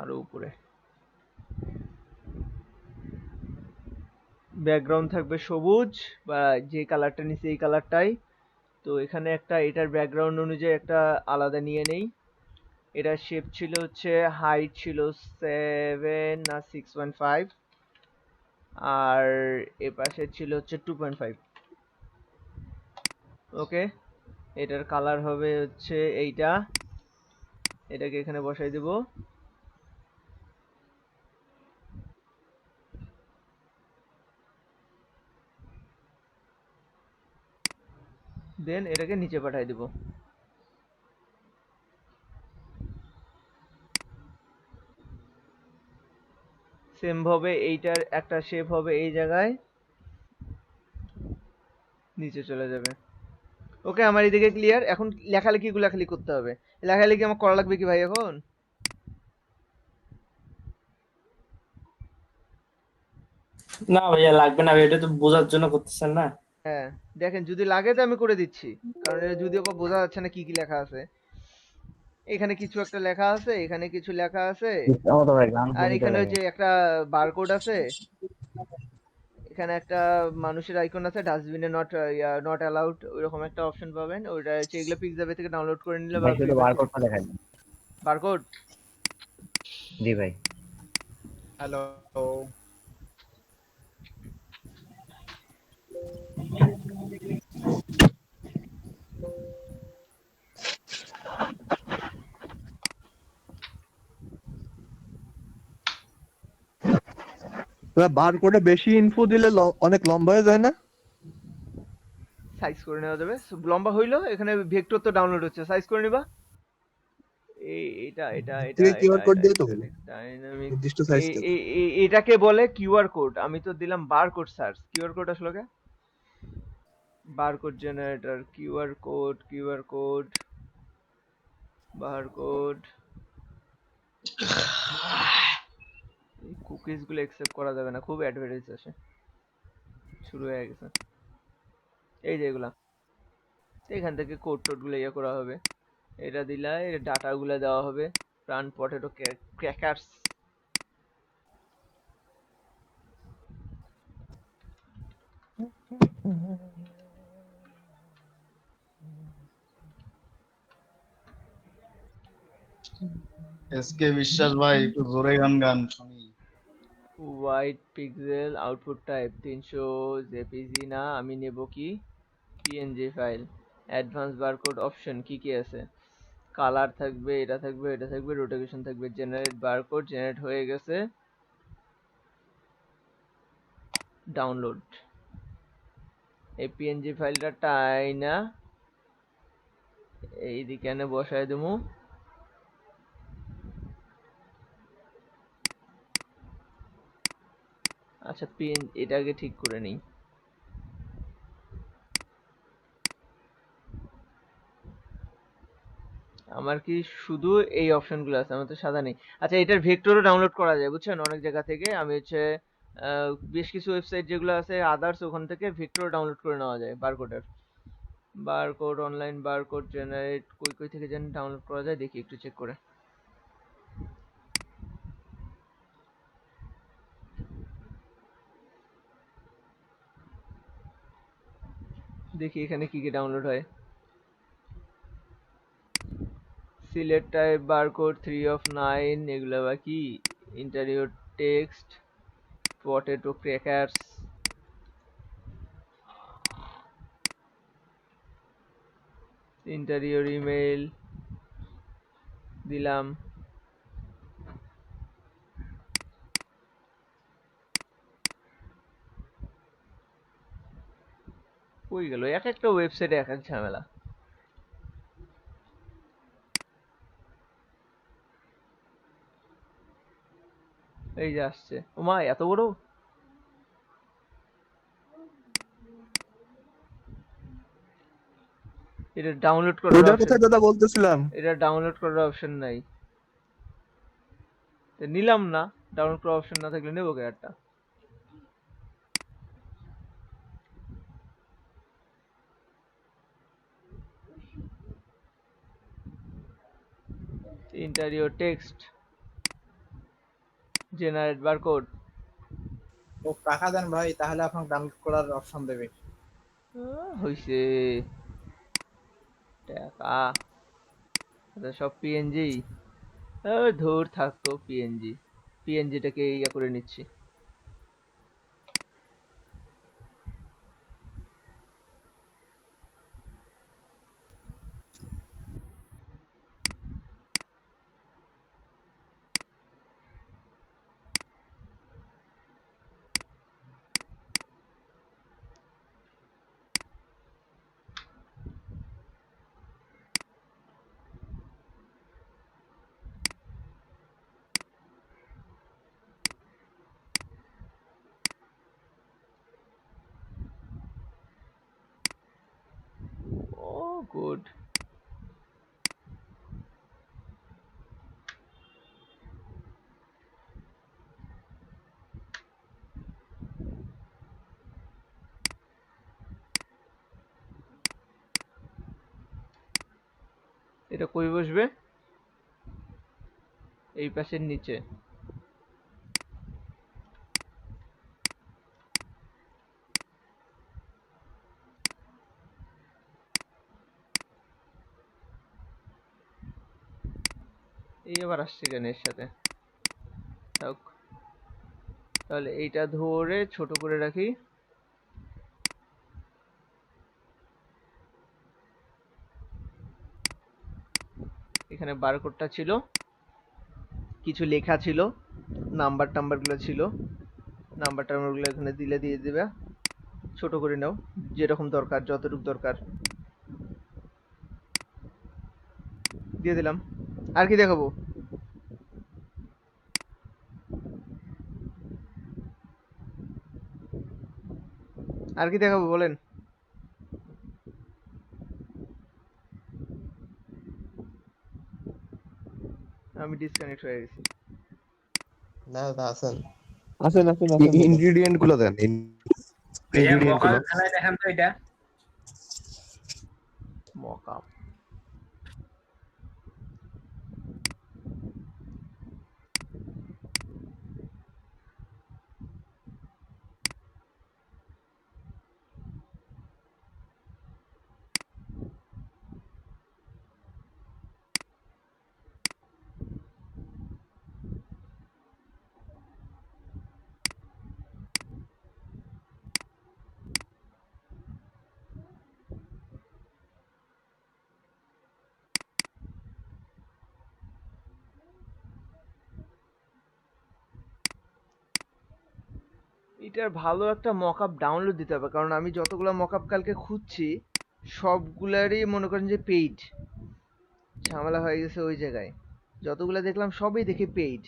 আরো উপরে ব্যাকগ্রাউন্ড থাকবে সবুজ, বা যে কালারটা নিচে এই কালারটাই। তো এখানে একটা এটার ব্যাকগ্রাউন্ড অনুযায়ী একটা আলাদা নিয়ে নেই। এটার শেপ ছিল হচ্ছে, হাইট ছিল 7 না 6.5, আর এ পাশে ছিল হচ্ছে 2.5। ওকে, এটার কালার হবে হচ্ছে এইটা। এটাকে এখানে বসাই দেব। দেন এটাকে নিচে পাঠাই দেব। সেম ভাবে এইটার একটা শেপ হবে এই জায়গায়, নিচে চলে যাবে। ওকে, আমার এদিকে ক্লিয়ার। এখন লেখালেখি গুলা খালি করতে হবে। লেখালেখি আমার করা লাগবে কি ভাই এখন? না ভাইয়া লাগবে না ভাই, এটা তো বোঝার জন্য করতেছেন না। হ্যাঁ, দেখেন যদি লাগে তো আমি করে দিচ্ছি, কারণ এটা যদিও বা বোঝা যাচ্ছে না কি কি লেখা আছে। এখানে কিছু একটা লেখা আছে, এখানে কিছু লেখা আছে, আমার তো ভাই গান আর শুনতে এখানে লাগে। যে একটা বারকোড আছে, এখানে একটা মানুষের আইকন আছে, ডাস্টবিনে নট অ্যালাউড ওইরকম একটা অপশন পাবেন। ওইটা হচ্ছে এগুলো পিক্সাবে থেকে ডাউনলোড করে নিলে বা ভাই শুধু বারকোডটা দেখাই দিন। বারকোড। জি ভাই। হ্যালো। বারকোডে বেশি ইনফো দিলে অনেক লম্বা হয়ে যায় না? সাইজ করে নেওয়া যাবে। লম্বা হইলো, এখানে ভেক্টর তো ডাউনলোড হচ্ছে, সাইজ করে নিবা। এটা এটা এটা থেকে এটা কিউআর কোড এটা দিয়ে তো হলো, এখানে ডাইনামিক। নির্দিষ্ট সাইজ থেকে। এটাকে বলে কিউআর কোড। আমি তো দিলাম বারকোড সার্চ। কিউআর কোড আসলো কে? Barcode generator, QR code, barcode. এই কুকিজ গুলো অ্যাকসেপ্ট করা যাবে না, খুব অ্যাডভার্টাইজ আসে। শুরু হয়ে গেছে এই যে এগুলা। তো এখান থেকে কোড টোড গুলো ইয়ে করা হবে। এটা দিলা, এর ডাটা গুলো দেওয়া হবে। প্রাণ পটেটো ক্র্যাকারস। এসকে বিশ্বাস ভাই একটু জোরে গান গান শুনি। White pixel output type 300 JPG না, আমি নেব কি PNG file. Advance barcode option কি কি আছে? কালার থাকবে, এটা থাকবে, এটা থাকবে, রোটেশন থাকবে। জেনারেট বারকোড জেনারেট হয়ে গেছে। ডাউনলোড। এই পিএনজি ফাইলটা টাইনা এইদিকে এনে বসায় দেবো। আচ্ছা, এটাকে ঠিক করে নেই। আমার কি শুধু এই অপশনগুলো আছে, আমার তো সাদা নেই। আচ্ছা, এটার ভেক্টরও ডাউনলোড করা যায় বুঝছেন, অনেক জায়গা থেকে। আমি হচ্ছে বেশ কিছু ওয়েবসাইট যেগুলো আছে আদার্স, ওখান থেকে ভেক্টর ডাউনলোড করে নেওয়া যায় বারকোডের। বারকোড অনলাইন বারকোড জেনারেট কই কই থেকে যেন ডাউনলোড করা যায়, দেখি একটু চেক করে। দেখি এখানে কি কি ডাউনলোড হয়। সিলেক্ট টাইপ বারকোড 3 of 9 এগুলো আবার কি? Interior text, potato crackers, interior email দিলাম। কই গেল? এক একটা ওয়েবসাইটে এক এক ঝামেলা। এই যে আসছে। ওমা এত বড়! এটা ডাউনলোড করার ওইটার অপশন, কথাই দাদা বলতেছিলাম। এটা ডাউনলোড করার অপশন নাই। তো নিলাম না, ডাউনলোড করার অপশন না থাকলে নেবো কে একটা? Interior text, generate barcode. ও টাকা দেন ভাই, তাহলে আপনাকে ডাউনলোড করার অপশন দেবে। হইছে টাকা। এটা সব পিএনজি। ধর থাকতো পিএনজি, পিএনজিটাকে ইয়া করে নিচ্ছি। ও গুড। এটা কই বসবে? এই পাশের নিচে। এই আবার আসছে কেন এর সাথে? থাক। তাহলে এইটা ধরে ছোট করে রাখি। এখানে বারকোডটা ছিল, কিছু লেখা ছিল, নাম্বার টাম্বার গুলো ছিল। নাম্বার টাম্বার গুলো এখানে দিলে দিয়ে দিবে। ছোট করে নাও, যেরকম দরকার, যতটুকু দরকার দিয়ে দিলাম। আর কি দেখাবো? আর কি দেখাবো বলেন? আমি ডিসকানেক্ট হয়ে গেছি। না দাদা আছেন। আছেন আছেন আছেন। ইনগ্রেডিয়েন্ট গুলো দেন, ইনগ্রেডিয়েন্ট গুলো। খেলায় দেখান তো এটা। মকআপ। এটার ভালো একটা মকআপ ডাউনলোড দিতে হবে, কারণ আমি যতগুলো মকআপ কালকে খুঁজছি সবগুলারই মনে করেন যে পেইড। ঝামেলা হয়ে গেছে ওই জায়গায়। যতগুলো দেখলাম সবই দেখি পেইড।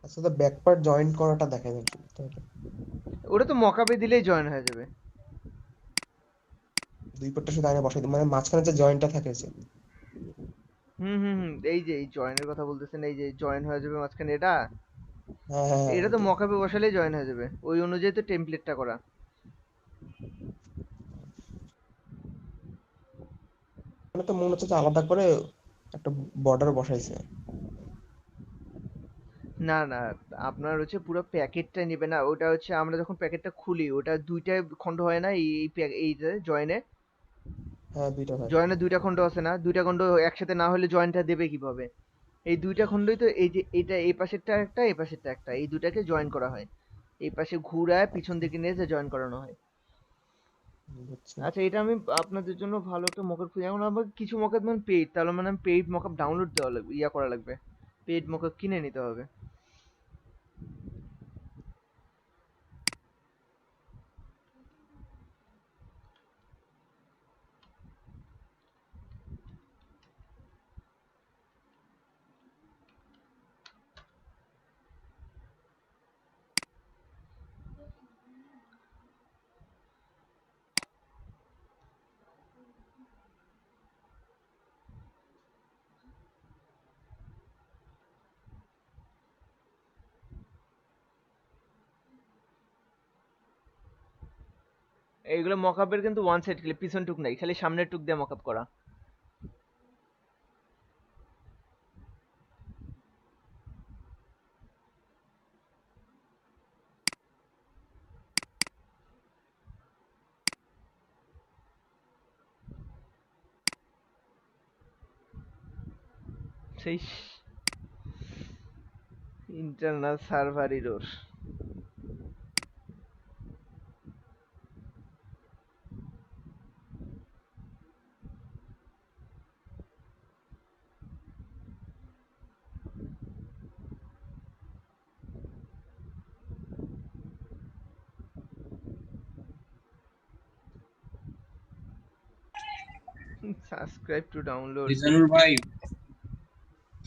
আচ্ছা তো ব্যাক পার্ট জয়েন্ট করাটা দেখাই দেন। ওটা তো মকআপে দিলেই জয়েন হয়ে যাবে। দুই পার্টটা শুধু আগে বসাই দিই, মানে মাঝখানে যে জয়েন্টটা থাকে যে। এই যে এই জয়েনের কথা বলতেছেন, এই যে জয়েন হয়ে যাবে মাঝখানে এটা। হ্যাঁ হ্যাঁ এটা তো মকআপে বসালেই জয়েন হয়ে যাবে, ওই অনুযায়ী তো টেমপ্লেটটা করা। মানে তো মনে হচ্ছে যে আলাদা করে একটা বর্ডার বসাইছে। না না, আপনার হচ্ছে পুরো প্যাকেটটা নেবে না। ওটা হচ্ছে আমরা যখন প্যাকেটটা খুলি ওটা দুইটা খণ্ড হয় না, এই জয়েনে হ্যাঁ দুইটা হয়। জয়েনের দুইটা খণ্ড আছে না, দুইটা খণ্ড একসাথে না হলে জয়েনটা দেবে কিভাবে? এই দুইটা খণ্ডই তো, এই যে এটা এই পাশেরটা একটা এই পাশেরটা একটা, এই দুটাকে জয়েন করা হয়, এই পাশে ঘুরায় পিছন দিকে নিয়ে যে জয়েন করানো হয়। বুঝছি। আচ্ছা এটা আমি আপনাদের জন্য ভালো একটা মকআপ খুঁজে, এখন আমার কিছু মকআপ মানে পেইড, তাহলে মানে পেইড মকআপ ডাউনলোড দেওয়া লাগবে, ইয়া করা লাগবে, পেইড মকআপ কিনে নিতে হবে। এইগুলো মকআপের কিন্তু ওয়ান সাইড ক্লিপ, পিছন টুক নাই, খালি সামনের টুক দিয়ে মকআপ করা। সেই internal server error. Subscribe to download. Mizanur ভাই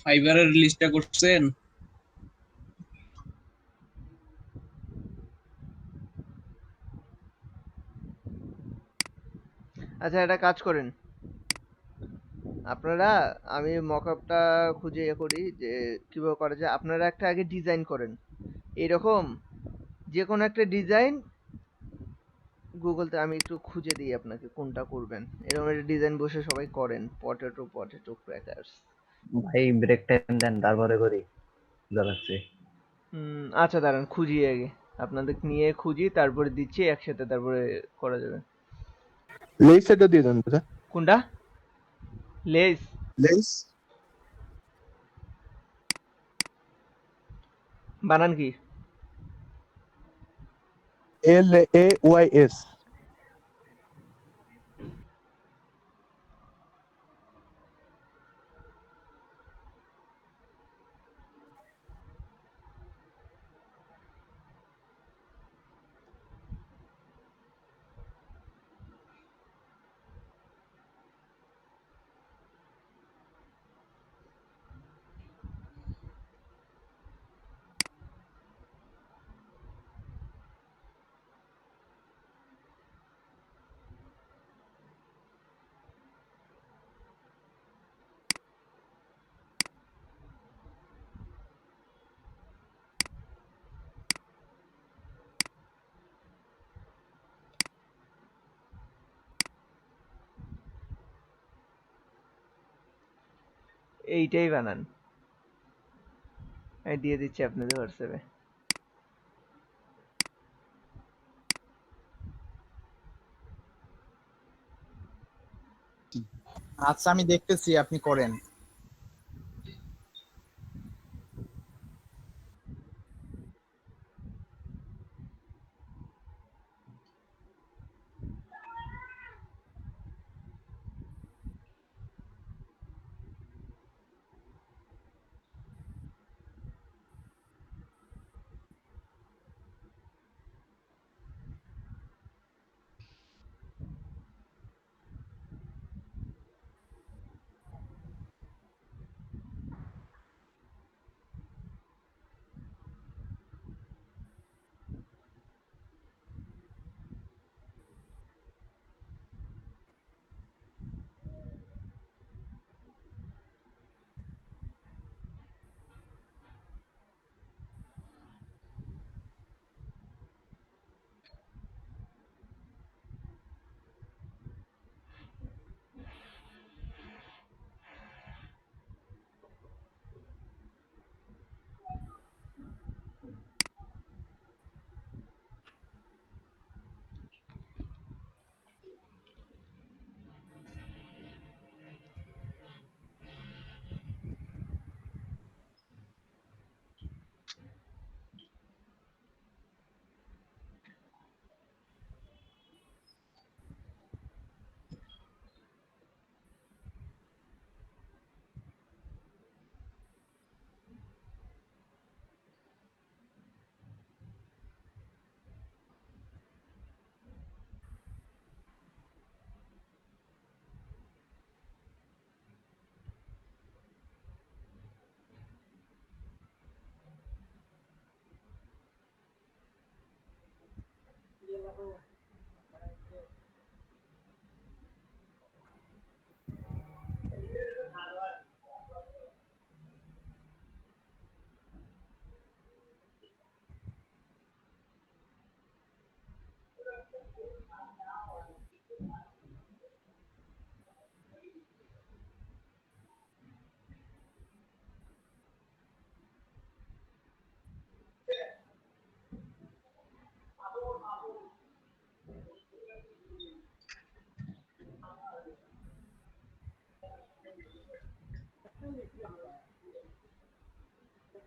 ফাইবারের লিস্টটা করছেন? আচ্ছা একটা কাজ করেন আপনারা, আমি মকআপটা খুঁজে ইয়ে করি যে কিভাবে করা যায়, আপনারা একটা আগে ডিজাইন করেন এরকম যে কোনো একটা ডিজাইন, গুগলতে আমি একটু খুঁজে দিই আপনাকে কোনটা করবেন, এরকম একটা ডিজাইন বসে সবাই করেন, পটেটো পটেটো ক্র্যাকারস। ভাই ব্রেক টাইম দেন তারপরে করি, জ্বালাচ্ছি। আচ্ছা দাঁড়ান খুঁজি আগে, আপনাদের নিয়ে খুঁজি তারপরে দিচ্ছি একসাথে, তারপরে করা যাবে। লেস সেটটা দিয়ে দেন দাদা। কোনটা? লেস? লেস বানান কি? LAYS। এইটাই বানান, আমি দিয়ে দিচ্ছি আপনাদের হোয়াটসঅ্যাপে। আচ্ছা আমি দেখতেছি, আপনি করেন।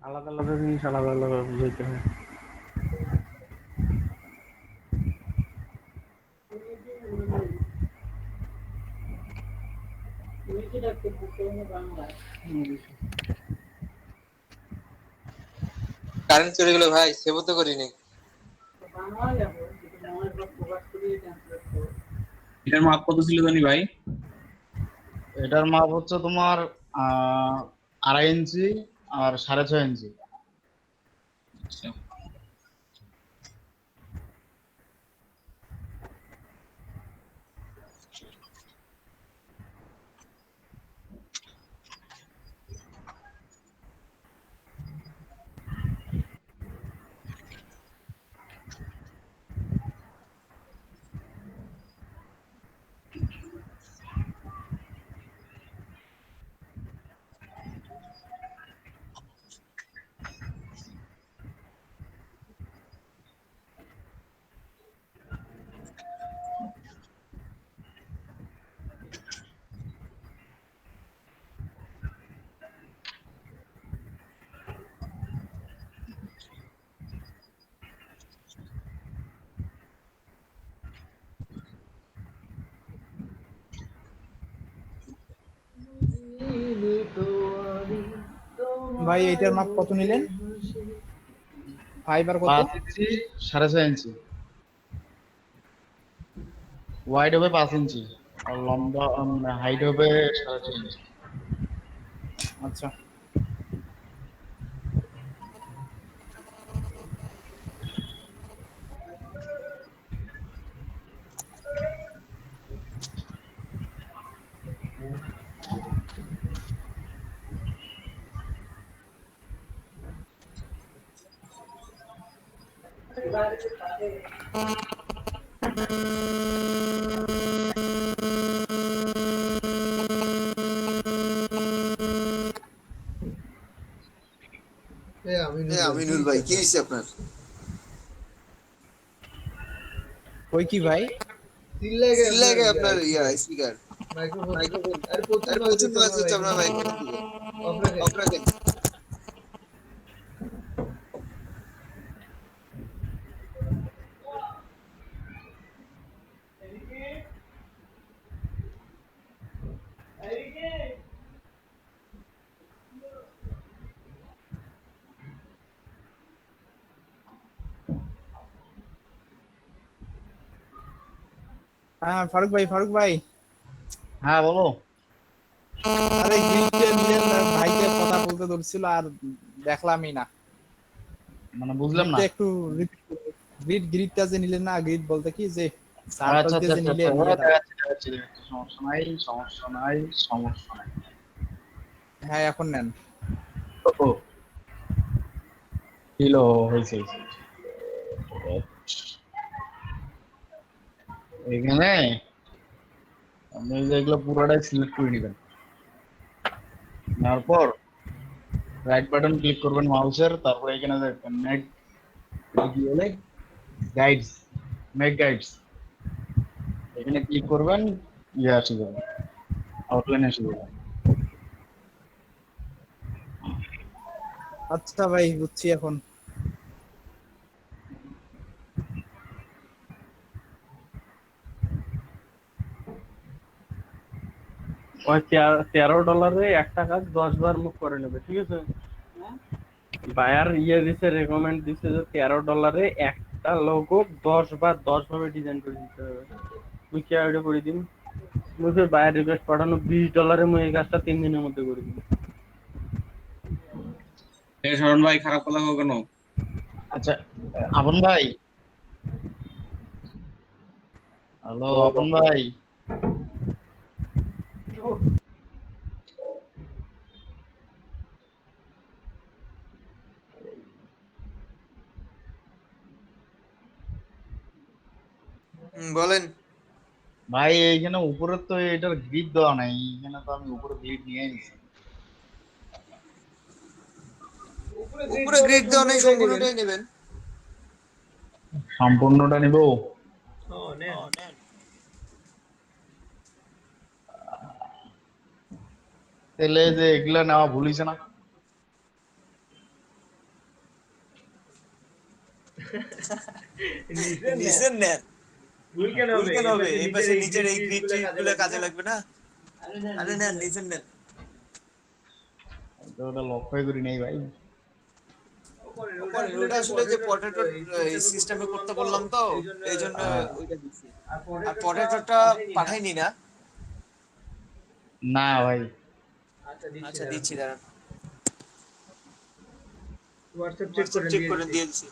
আলাদা আলাদা জিনিস আলাদা আলাদা বুঝাইতে হয়। কারেন্ট চলে গেল ভাই, সেভ তো করিনি। এটার মাপ কত ছিল জানি ভাই? এটার মাপ হচ্ছে তোমার 2.5 ইঞ্চি আর 6.5 ইঞ্চি। আচ্ছা ভাই এইটার মাপ কত নিলেন? 5 আর কত? 5 ইঞ্চি 6.5 ইঞ্চি। ওয়াইড হবে 5 ইঞ্চি আর লম্বা হাইট হবে 6.5 ইঞ্চি। আচ্ছা আমিনুল ভাই, কি হয়েছে আপনার? কই কি ভাই? লাগে আপনার স্পিকার মাইক্রোফোন আর প্রচুর নয়েজ হচ্ছে আপনার মাইক্রোফোন থেকে। আপনাকে হ্যাঁ ফারুক ভাই হ্যাঁ বলো। আরে গ্রিডটা নিলেন না, ভাইকে কথা বলতে ধরছিল আর দেখলামই না। মানে বুঝলাম না। একটু গ্রিডটা যে নিলেন না, গ্রিড বলতে কি যে আচ্ছা সার্কেল আচ্ছা দিয়ে যে নিলেন দেখাচ্ছি। সমস্যা নাই। হ্যাঁ এখন নেন। ও কিলো হয়েছে এখানে আপনি এগুলো পুরোটাই সিলেক্ট করে নেবেন। নেওয়ার পর রাইট বাটন ক্লিক করবেন মাউসের, তারপরে এখানে দেখবেন মেক গাইডস, মেক গাইডস এখানে ক্লিক করবেন, আসে যাবে আউটলাইন এসে যাবে। আচ্ছা ভাই বুঝছি এখন। ওই $13 একটা কাজ 10 বার মুভ করে নেবে, ঠিক আছে? বায়ার দিছে, রেকমেন্ড দিছে যে $13 একটা লোগো 10 বার 10 ভাবে ডিজাইন করে দিতে হবে। মুই কি আইডিয়া করে দিন, মুঝে বায়ার রিকোয়েস্ট পাঠানো $20 মুই এই কাজটা 3 দিনের মধ্যে করে দিই। শরণ ভাই খারাপ কথা কেন? আচ্ছা আপন ভাই হ্যালো আপন ভাই। বলেন। ভাই এইখানে উপরে তো এটার গ্রিড দেওয়া নাই, এইখানে তো আমি উপরে গ্রিড নিয়ে নিছি। উপরে গ্রিড দেওয়া নেই, সম্পূর্ণটাই নেবেন। সম্পূর্ণটা নিব। তাহলে যে এগুলা নেওয়া ভুল হইছে না? নিচের নেন। ভুল কেন হবে? এই পাশে নিচের এই গ্রিড গুলো কাজে লাগবে না? আরে নেন, নিচের নেন। তো ওটা লক্ষ্যই করি নাই ভাই। ওটা আসলে যে পটেটো সিস্টেমে করতে বললাম তো, এই জন্য ওইটা দিচ্ছি। আর পটেটোটা পাঠাইনি না? না ভাই। আচ্ছা দিচ্ছি, দাঁড়ান। হোয়াটসঅ্যাপ চেক করে দিয়ে দিচ্ছি।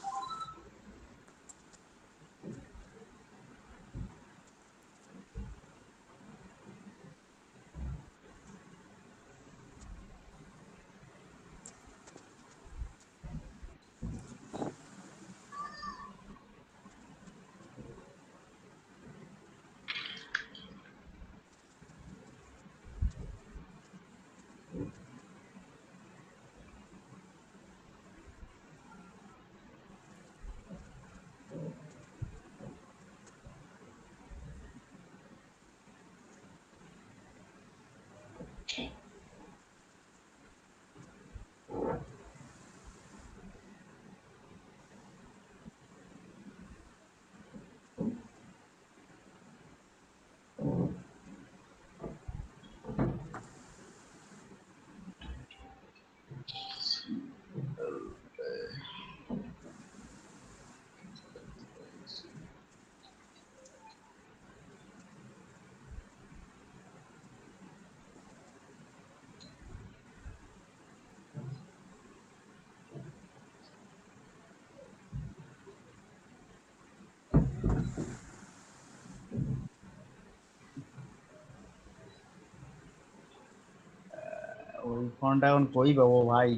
ওই ফোনটা এখন কই পাবো ভাই?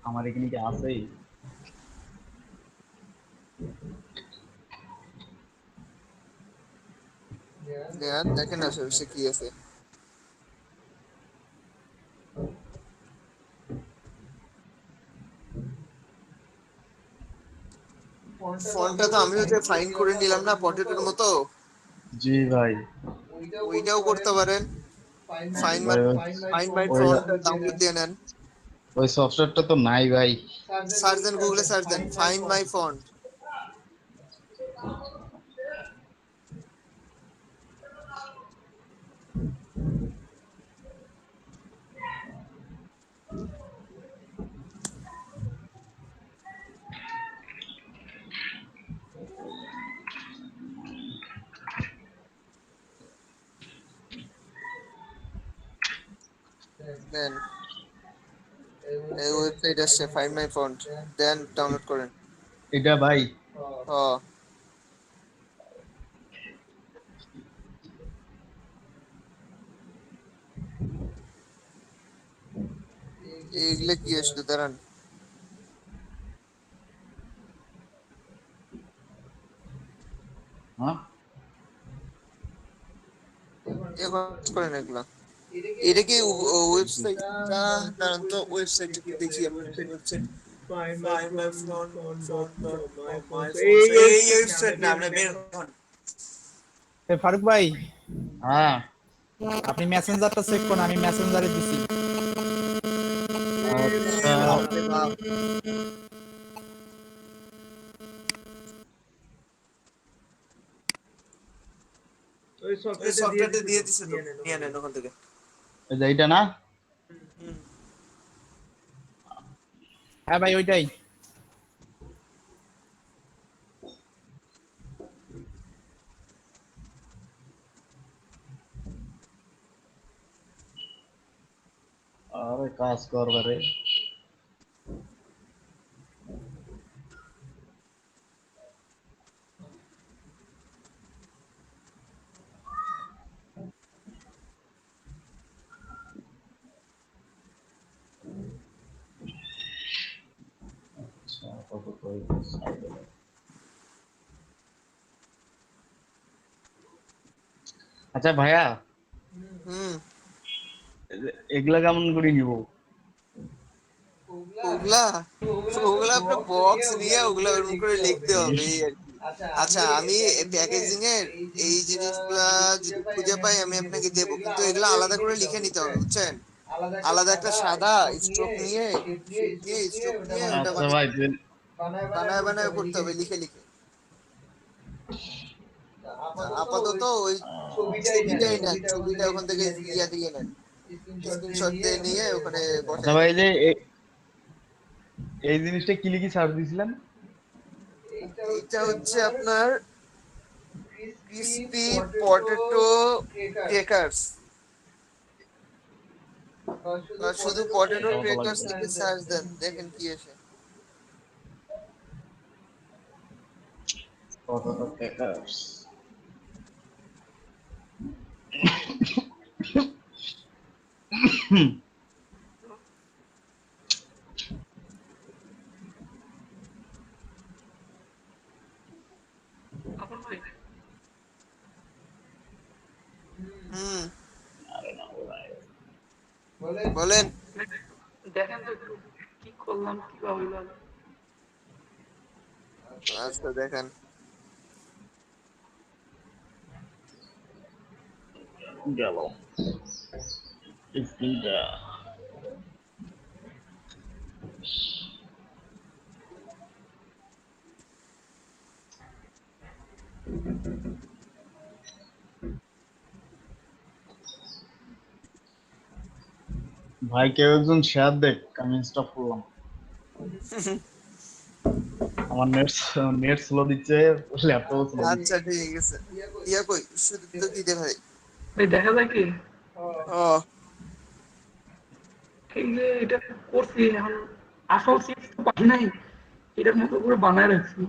আমার এখানে কি আছে? নেন, দেখেন আসলে কি আছে। ফন্টটা তো আমি হচ্ছে ফাইন করে নিলাম না পটেটোর মতো। জি ভাই। ওইটাও করতে পারেন। ফাইন মাই ওই ফন্ট ডাউনলোড দিয়ে নেন। ওই সফটওয়্যারটা তো নাই ভাই। সার্চ দেন, গুগলে সার্চ দেন ফাইন মাই ফন্ট। দেন এই ওয়েবসাইট আসছে ফাইন মাই ফন্ট, দেন ডাউনলোড করেন। এটা ভাই। হ্যাঁ, এগুলো কি আসলে, দাঁড়ান। হ্যাঁ, করেন এগুলা। এটা কি ওয়েবসাইটটা? দাঁড়ান তো, ওয়েবসাইটটা কি দেখি। আপনার হচ্ছে এই ওয়েবসাইট না, আমরা বের হন। ফারুক ভাই, হ্যাঁ আপনি মেসেঞ্জারটা চেক করুন, আমি মেসেঞ্জারে দিছি। ওই সফটওয়্যারটা দিয়ে দিছে তো, নিয়ে নেন ওখান থেকে। এইটা না? হ্যাঁ ভাই, ওইটাই। আরে কাজ করবে রে। আচ্ছা ভাইয়া, হুম এগুলা কেমন করে নিব? ওগুলা ওগুলা আপনার বক্স নিয়ে ওগুলা ওরকম করে লিখতে হবে এই আর কি। আচ্ছা আমি প্যাকেজিং এর এই জিনিসগুলা যদি খুঁজে পাই আমি আপনাকে দেবো, কিন্তু এগুলা আলাদা করে লিখে নিতে হবে বুঝছেন। আলাদা একটা সাদা স্ট্রোক নিয়ে স্ট্রোক নিয়ে ওটা আচ্ছা ভাই, বানায় বানায় করতে হবে লিখে লিখে। আপাতত ওই ছবিটাই নেন, ছবিটা ওখান থেকে ইয়া দিয়ে নেন, স্ক্রিনশট দিয়ে নিয়ে ওখানে আচ্ছা বসায় ভাই, দেন। যে এই জিনিসটা কি লিখে সার্চ দিছিলেন? এটা হচ্ছে আপনার ক্রিসপি পটেটো ক্র্যাকারস, শুধু পটেটো ক্র্যাকারস লিখে সার্চ দেন, দেখেন কি আসে। Potato crackers. আপন ভাই হুম বলেন। দেখেন তো একটু কি করলাম কিভাবে হইলো। আচ্ছা দেখেন। গেল স্ক্রিনটা। ভাই কেউ একজন শেয়ার দেখ, আমি স্টপ করলাম। আমার নেট স্লো দিচ্ছে, ল্যাপটপ স্লো দিচ্ছে। আচ্ছা ঠিক আছে, ইয়া কই শুধু তো দিতে ভাই। ভাই দেখা যায় কি ও এই যে এটা করছি এখন আসল চিপস তো পাই নাই, এটার মতো করে বানায় রাখছি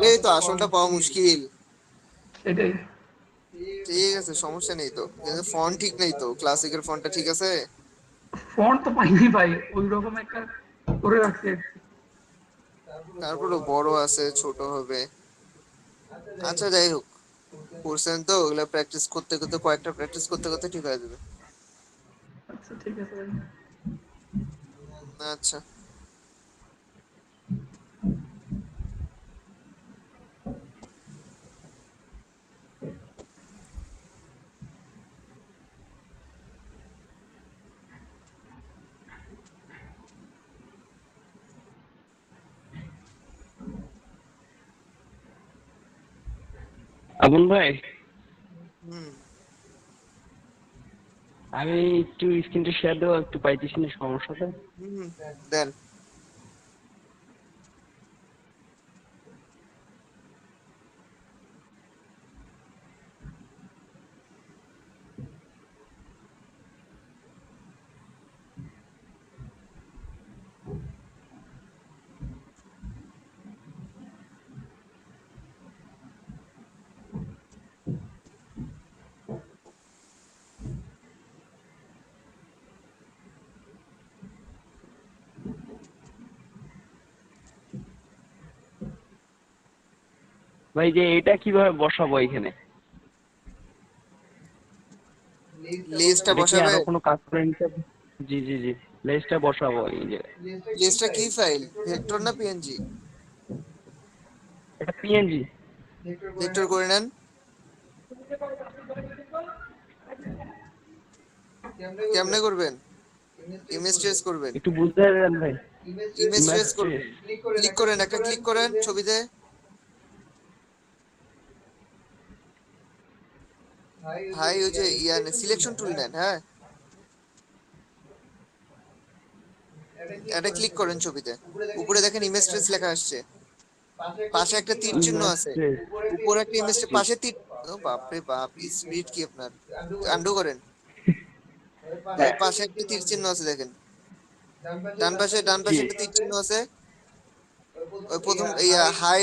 এই তো আসলটা পাওয়া মুশকিল। সেটাই। ঠিক আছে সমস্যা নেই তো, কিন্তু ফন্ট ঠিক নেই তো, ক্লাসিকের ফন্টটা ঠিক আছে? ফন্ট তো পাইনি ভাই, ওই রকম একটা করে রাখছি। তারপরে বড় আছে ছোট হবে। আচ্ছা যাই হোক, করছেন তো ওগুলা প্র্যাকটিস করতে করতে, কয়েকটা প্র্যাকটিস করতে করতে ঠিক হয়ে যাবে। আচ্ছা ঠিক আছে ভাই। আচ্ছা আপন ভাই, হুম আমি একটু স্ক্রিনটা শেয়ার দেবো, একটু পাইতেছি না, সমস্যাটা। হুম দেন। ভাই যে এটা কিভাবে বসাবো এখানে? লিস্টটা এটা কি বসাবে? আরো কোনো কাজ করে নিতে হবে? জি জি জি, লেসটা বসাবো এই যে। লিস্টটা কি ফাইল, ভেক্টর না পিএনজি? এটা পিএনজি। ভেক্টর করে নেন। কেমনে করবেন? ইমেজ ট্রেস করবেন? একটু বুঝতে পারেন ভাই। ইমেজ ট্রেস করবেন, ক্লিক করেন, একটা ক্লিক করেন ছবিতে। ভাই ওই যে সিলেকশন টুল নেন, হ্যাঁ এটা ক্লিক করেন ছবিতে, উপরে দেখেন ইমেজ ট্রেস লেখা আসছে, পাশে একটা তীর চিহ্ন আছে, উপরে একটা ইমেজ পাশে তীর। ও বাপ রে বাপ, স্পিড কি আপনার! আন্ডু করেন ভাই, পাশে একটা তীর চিহ্ন আছে দেখেন, ডান পাশে একটা তীর চিহ্ন আছে, ওই প্রথম হাই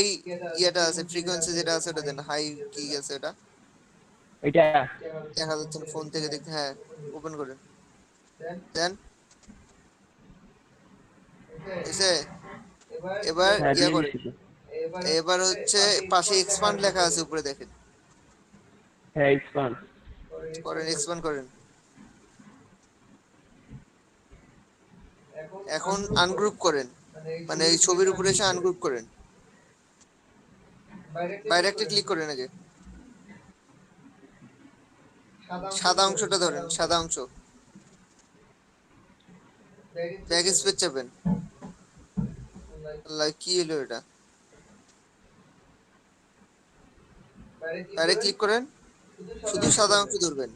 ইয়েটা আছে, ফ্রিকোয়েন্সি যেটা আছে ওটা দেন, হাই কি আছে এটা এটা দেখা যাচ্ছে না ফোন থেকে দেখতে, হ্যাঁ ওপেন করেন দেন। এসে এবার হ্যাঁ ইয়া দিয়ে করেন, দিছি তো। এবার হচ্ছে পাশে এক্সপান্ড লেখা আছে উপরে দেখেন, হ্যাঁ এক্সপান্ড করেন এক্সপান্ড করেন। এখন আনগ্রুপ করেন, মানে এই ছবির উপরে এসে আনগ্রুপ করেন, বাইরে একটা ক্লিক করেন আগে, সাদা অংশটা ধরেন, সাদা অংশ, ব্যাক স্পেস চাপেন। আল্লাহ, কি হলো এটা? বাইরে ক্লিক করেন, শুধু সাদা অংশ ধরবেন।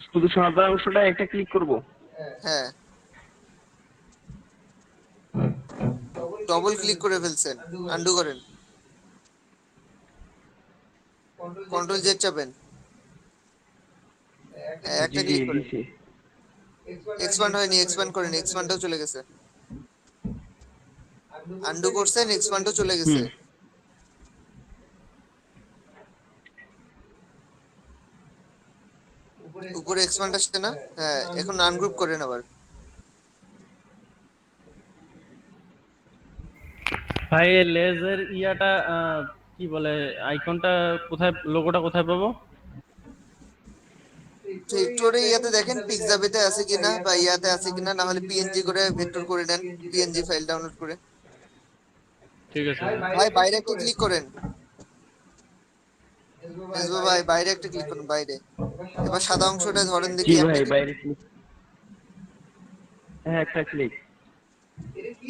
শুধু সাদা অংশটা একটা ক্লিক করব। হ্যাঁ, ডবল ক্লিক করে ফেলছেন, আন্ডু করেন, কন্ট্রোল জেড চাপেন, একটা জি ক্লিক করেন। দিছি। এক্সপান্ড হয়নি, এক্সপান্ড করেন, এক্সপান্ডও চলে গেছে। আন্ডু করছেন, এক্সপান্ডও চলে গেছে। উপরে এক্সপান্ড আসছে না? হ্যাঁ, এখন আনগ্রুপ করেন আবার। ভাই লেজের ইয়াটা কি বলে আইকনটা কোথায়, লোগোটা কোথায় পাবো? ভেক্টরে ইয়াতে দেখেন পিক্সাবেতে আছে কিনা বা ইয়াতে আছে কিনা, না হলে পিএনজি করে ভেক্টর করে নেন, পিএনজি ফাইল ডাউনলোড করে। ঠিক আছে ভাই বাইরে একটা ক্লিক করেন, মেজবা ভাই বাইরে একটা ক্লিক করুন, বাইরে। এবার সাদা অংশটা ধরেন জি দেখি। ভাই বাইরে ক্লিক, হ্যাঁ একটা ক্লিক।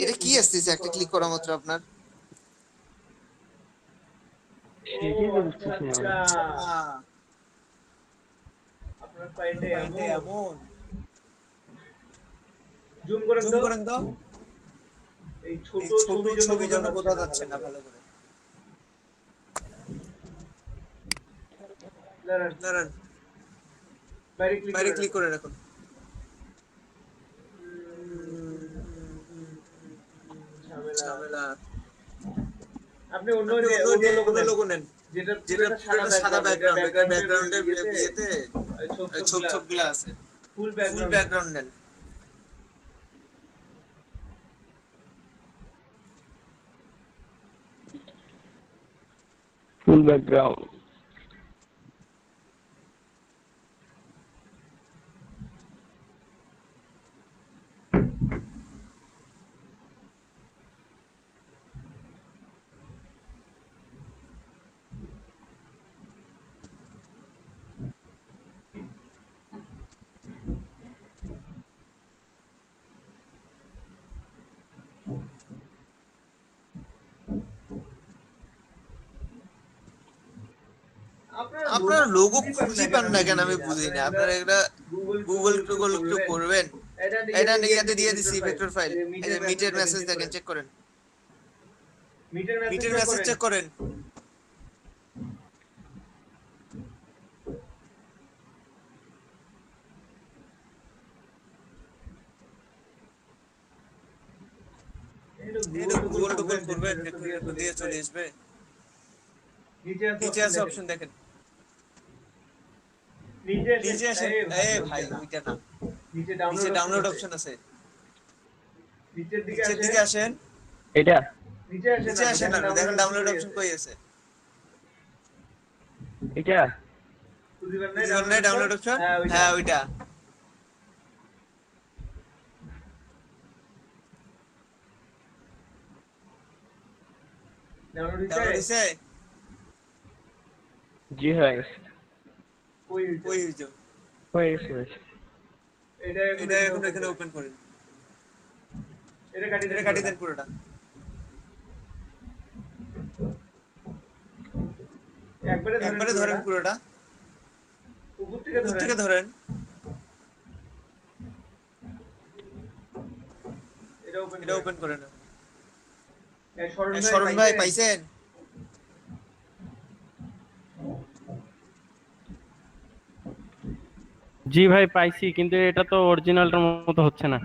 এটা কি আসতেছে একটা ক্লিক করা মাত্র আপনার? সেটাই তো বুঝতেছি না ভাই। আপনার ফাইলটা এমন জুম করেন তো, এই ছোট ছবির জন্য বোঝা যাচ্ছে না ভালো করে। দাঁড়ান, বাইরে ক্লিক করে রাখুন। ঝামেলা। আপনি অন্য লোগো নেন, যেটা সাদা ব্যাকগ্রাউন্ডের ইয়েতে ছোপগুলো আছে, ফুল ব্যাকগ্রাউন্ড নেন। ফুল ব্যাকগ্রাউন্ড। আপনারা লোগো খুঁজে পান না কেন আমি বুঝি না। আপনারা এটা গুগল একটু করবেন। এটা ইয়াতে দিয়ে দিছি ভেক্টর ফাইল, এই যে মিটের মেসেজ দেখেন, চেক করেন, মিটের মেসেজ চেক করেন। এটা গুগল করবেন, ভেক্টর দিয়ে চলে আসবে। নিচে আছে অপশন দেখেন, নিচে আসেন। এই ভাই ওইটা না, নিচে ডাউনলোড অপশন আছে, নিচের দিকে আসেন। এটা নিচে আসেন না, দেখেন ডাউনলোড অপশন কই আছে। এটা নাই ডাউনলোড অপশন, হ্যাঁ ওইটা। ডাউনলোড হইছে? জি হয়ে গেছে। কই হইছে? হয়ে গেছে। এটা এখন এখানে ওপেন করেন, এটা কাটি দেন পুরোটা। একবারে ধরেন পুরোটা, উপর থেকে ধরেন। এটা ওপেন করেন। শরণ ভাই পাইছেন? জি ভাই পাইছি, কিন্তু এটা তো অরিজিনালটার মতো হচ্ছে না।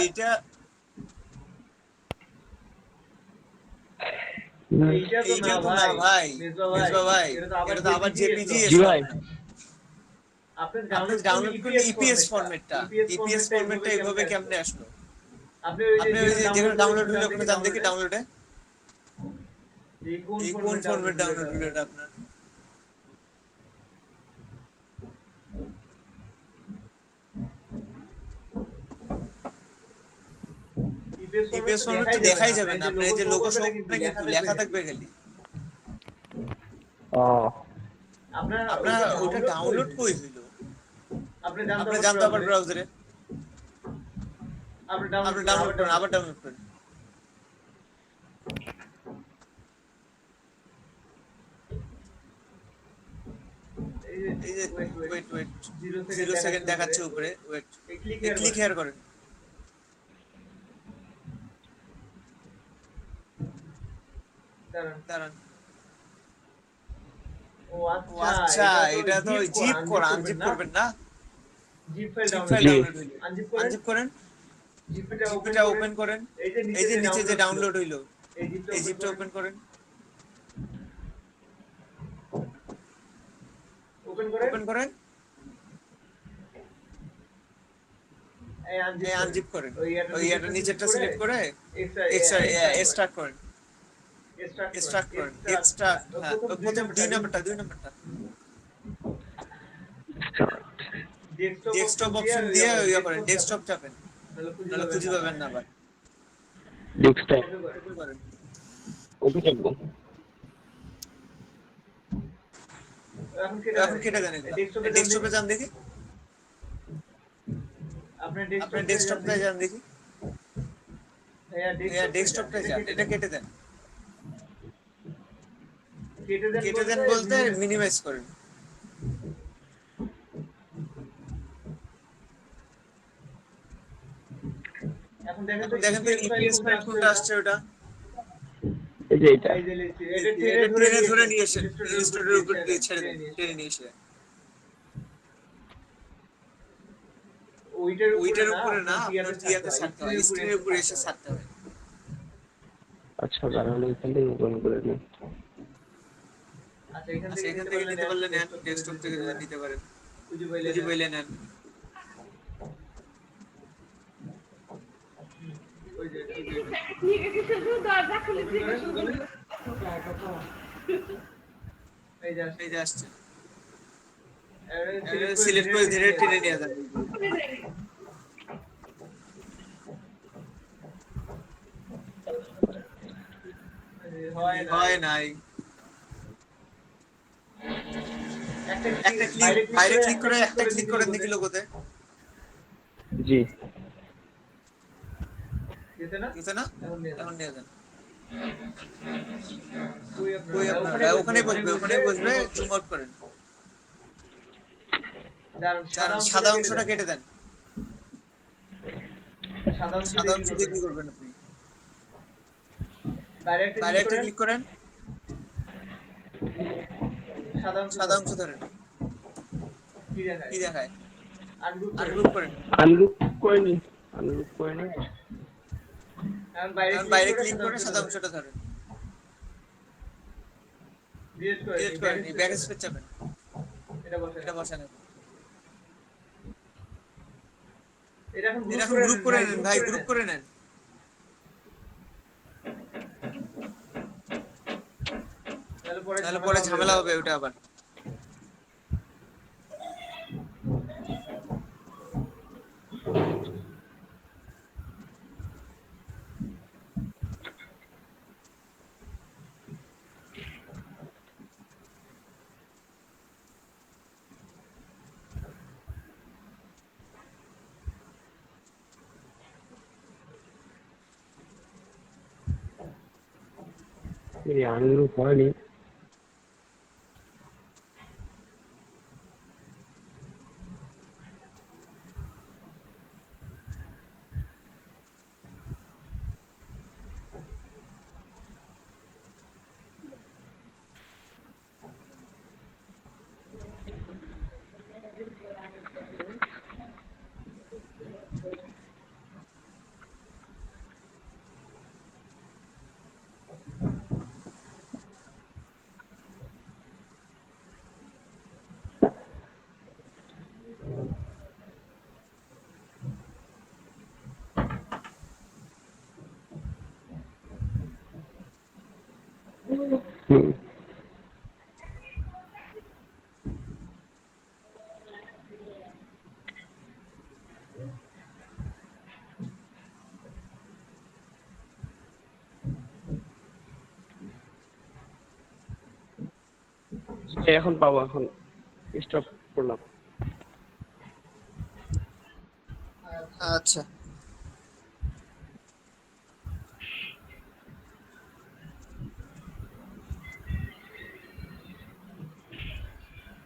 এইটা তো না ভাই, মেজবা ভাই, এটা তো আবার জেপিজি। জি ভাই আপনি ডাউনলোড করলে ইপিএস ফরম্যাটটা এইভাবে কেমনে আসলো? আপনি ওই যে যেখানে ডাউনলোড হলো ওখানে যান দেখি ডাউনলোডে এই কোন ফরম্যাট ডাউনলোড হলো এটা আপনার? ইপিএস ফরম্যাট তো দেখাই যাবে না, আপনার এই যে লোগো শো করবে কিন্তু লেখা থাকবে খালি। আপনার ওটা ডাউনলোড কই হইলো? আপনি জানতে আবার ব্রাউজারে আপনি ডাউনলোড করেন, আবার ডাউনলোড করেন। এই যে ওয়েট 0 সেকেন্ড দেখাচ্ছে উপরে, ওয়েট ক্লিক হেয়ার করেন। দাঁড়ান। ও আচ্ছা, এটা তো জিপ করা, আনজিপ করবেন না? জিপ ফাইল ডাউনলোড হইলো, আনজিপ করেন, জিপটা ওপেন করেন। এই যে নিচে যে ডাউনলোড হইলো এই জিপটা ওপেন করেন, ওপেন করেন, এই আনজিপ করেন। ওই এটা নিচেরটা সিলেক্ট করে এক্সট্রাক্ট করেন, এক্সট্রাক্ট হ্যাঁ প্রথম 2 নাম্বারটা ডেস্কটপ অপশন দিয়ে ইয়া করেন, ডেস্কটপ চাপেন, নাহলে খুঁজে পাবেন না আবার। ডেস্কটপ ওকে চাপবো। এখন কেটে দেন এগুলো। ডেস্কটপে যান দেখি, আপনার ডেস্কটপে যান দেখি। হ্যাঁ ডেস্কটপে যান, এটা কেটে দেন। কেটে দেন বলতে মিনিমাইজ করেন। এখন দেখেন তো ইপিএস ফাইল কোনটা আসছে ওটা? এই যে এটা এটা ধরে নিয়ে এসে ইনস্টলের উপর দিয়ে ছেড়ে দেন, টেনে নিয়ে এসে। ওইটার উপরে না, আপনার ইয়াতে ছাড়তে হয়, স্ক্রিনের উপরে এসে ছাড়তে হয়। আচ্ছা তাহলে এখান থেকে ওপেন করে নিই। আচ্ছা এখান থেকে নিতে পারলে নেন, ডেস্কটপ থেকে নিতে পারেন, খুঁজে পাইলে নেন। এই যে আসছে, সিলেক্ট করে ধীরে টেনে নিয়ে যান। হয় নাই, একটা ক্লিক বাইরে ক্লিক করে একটা ক্লিক করেন দেখি লোগোতে। জি গেছে না? এখন নিয়ে যান। ওখানে বসবে, জুম আউট করেন। সাদা অংশটা কেটে দেন। সাদা অংশ দিয়ে কি করবেন আপনি? ডাইরেক্ট ক্লিক করেন, সাদা অংশ ধরেন, কি দেখায়? আনগ্রুপ করেন। আনলুক করে নি এখন বাইরে ক্লিক করে সাদা অংশটা ধরেন, ডিলিট করেন, ব্যাক স্পেস চাপেন, এটা বসান। এটা এখন গ্রুপ করে নেন ভাই, গ্রুপ করে নেন। তাহলে পরে ঝামেলা হবে ওটা আবার। আনলুক হয়নি। হুম। এখন পাবো, এখন স্টপ করলাম। আচ্ছা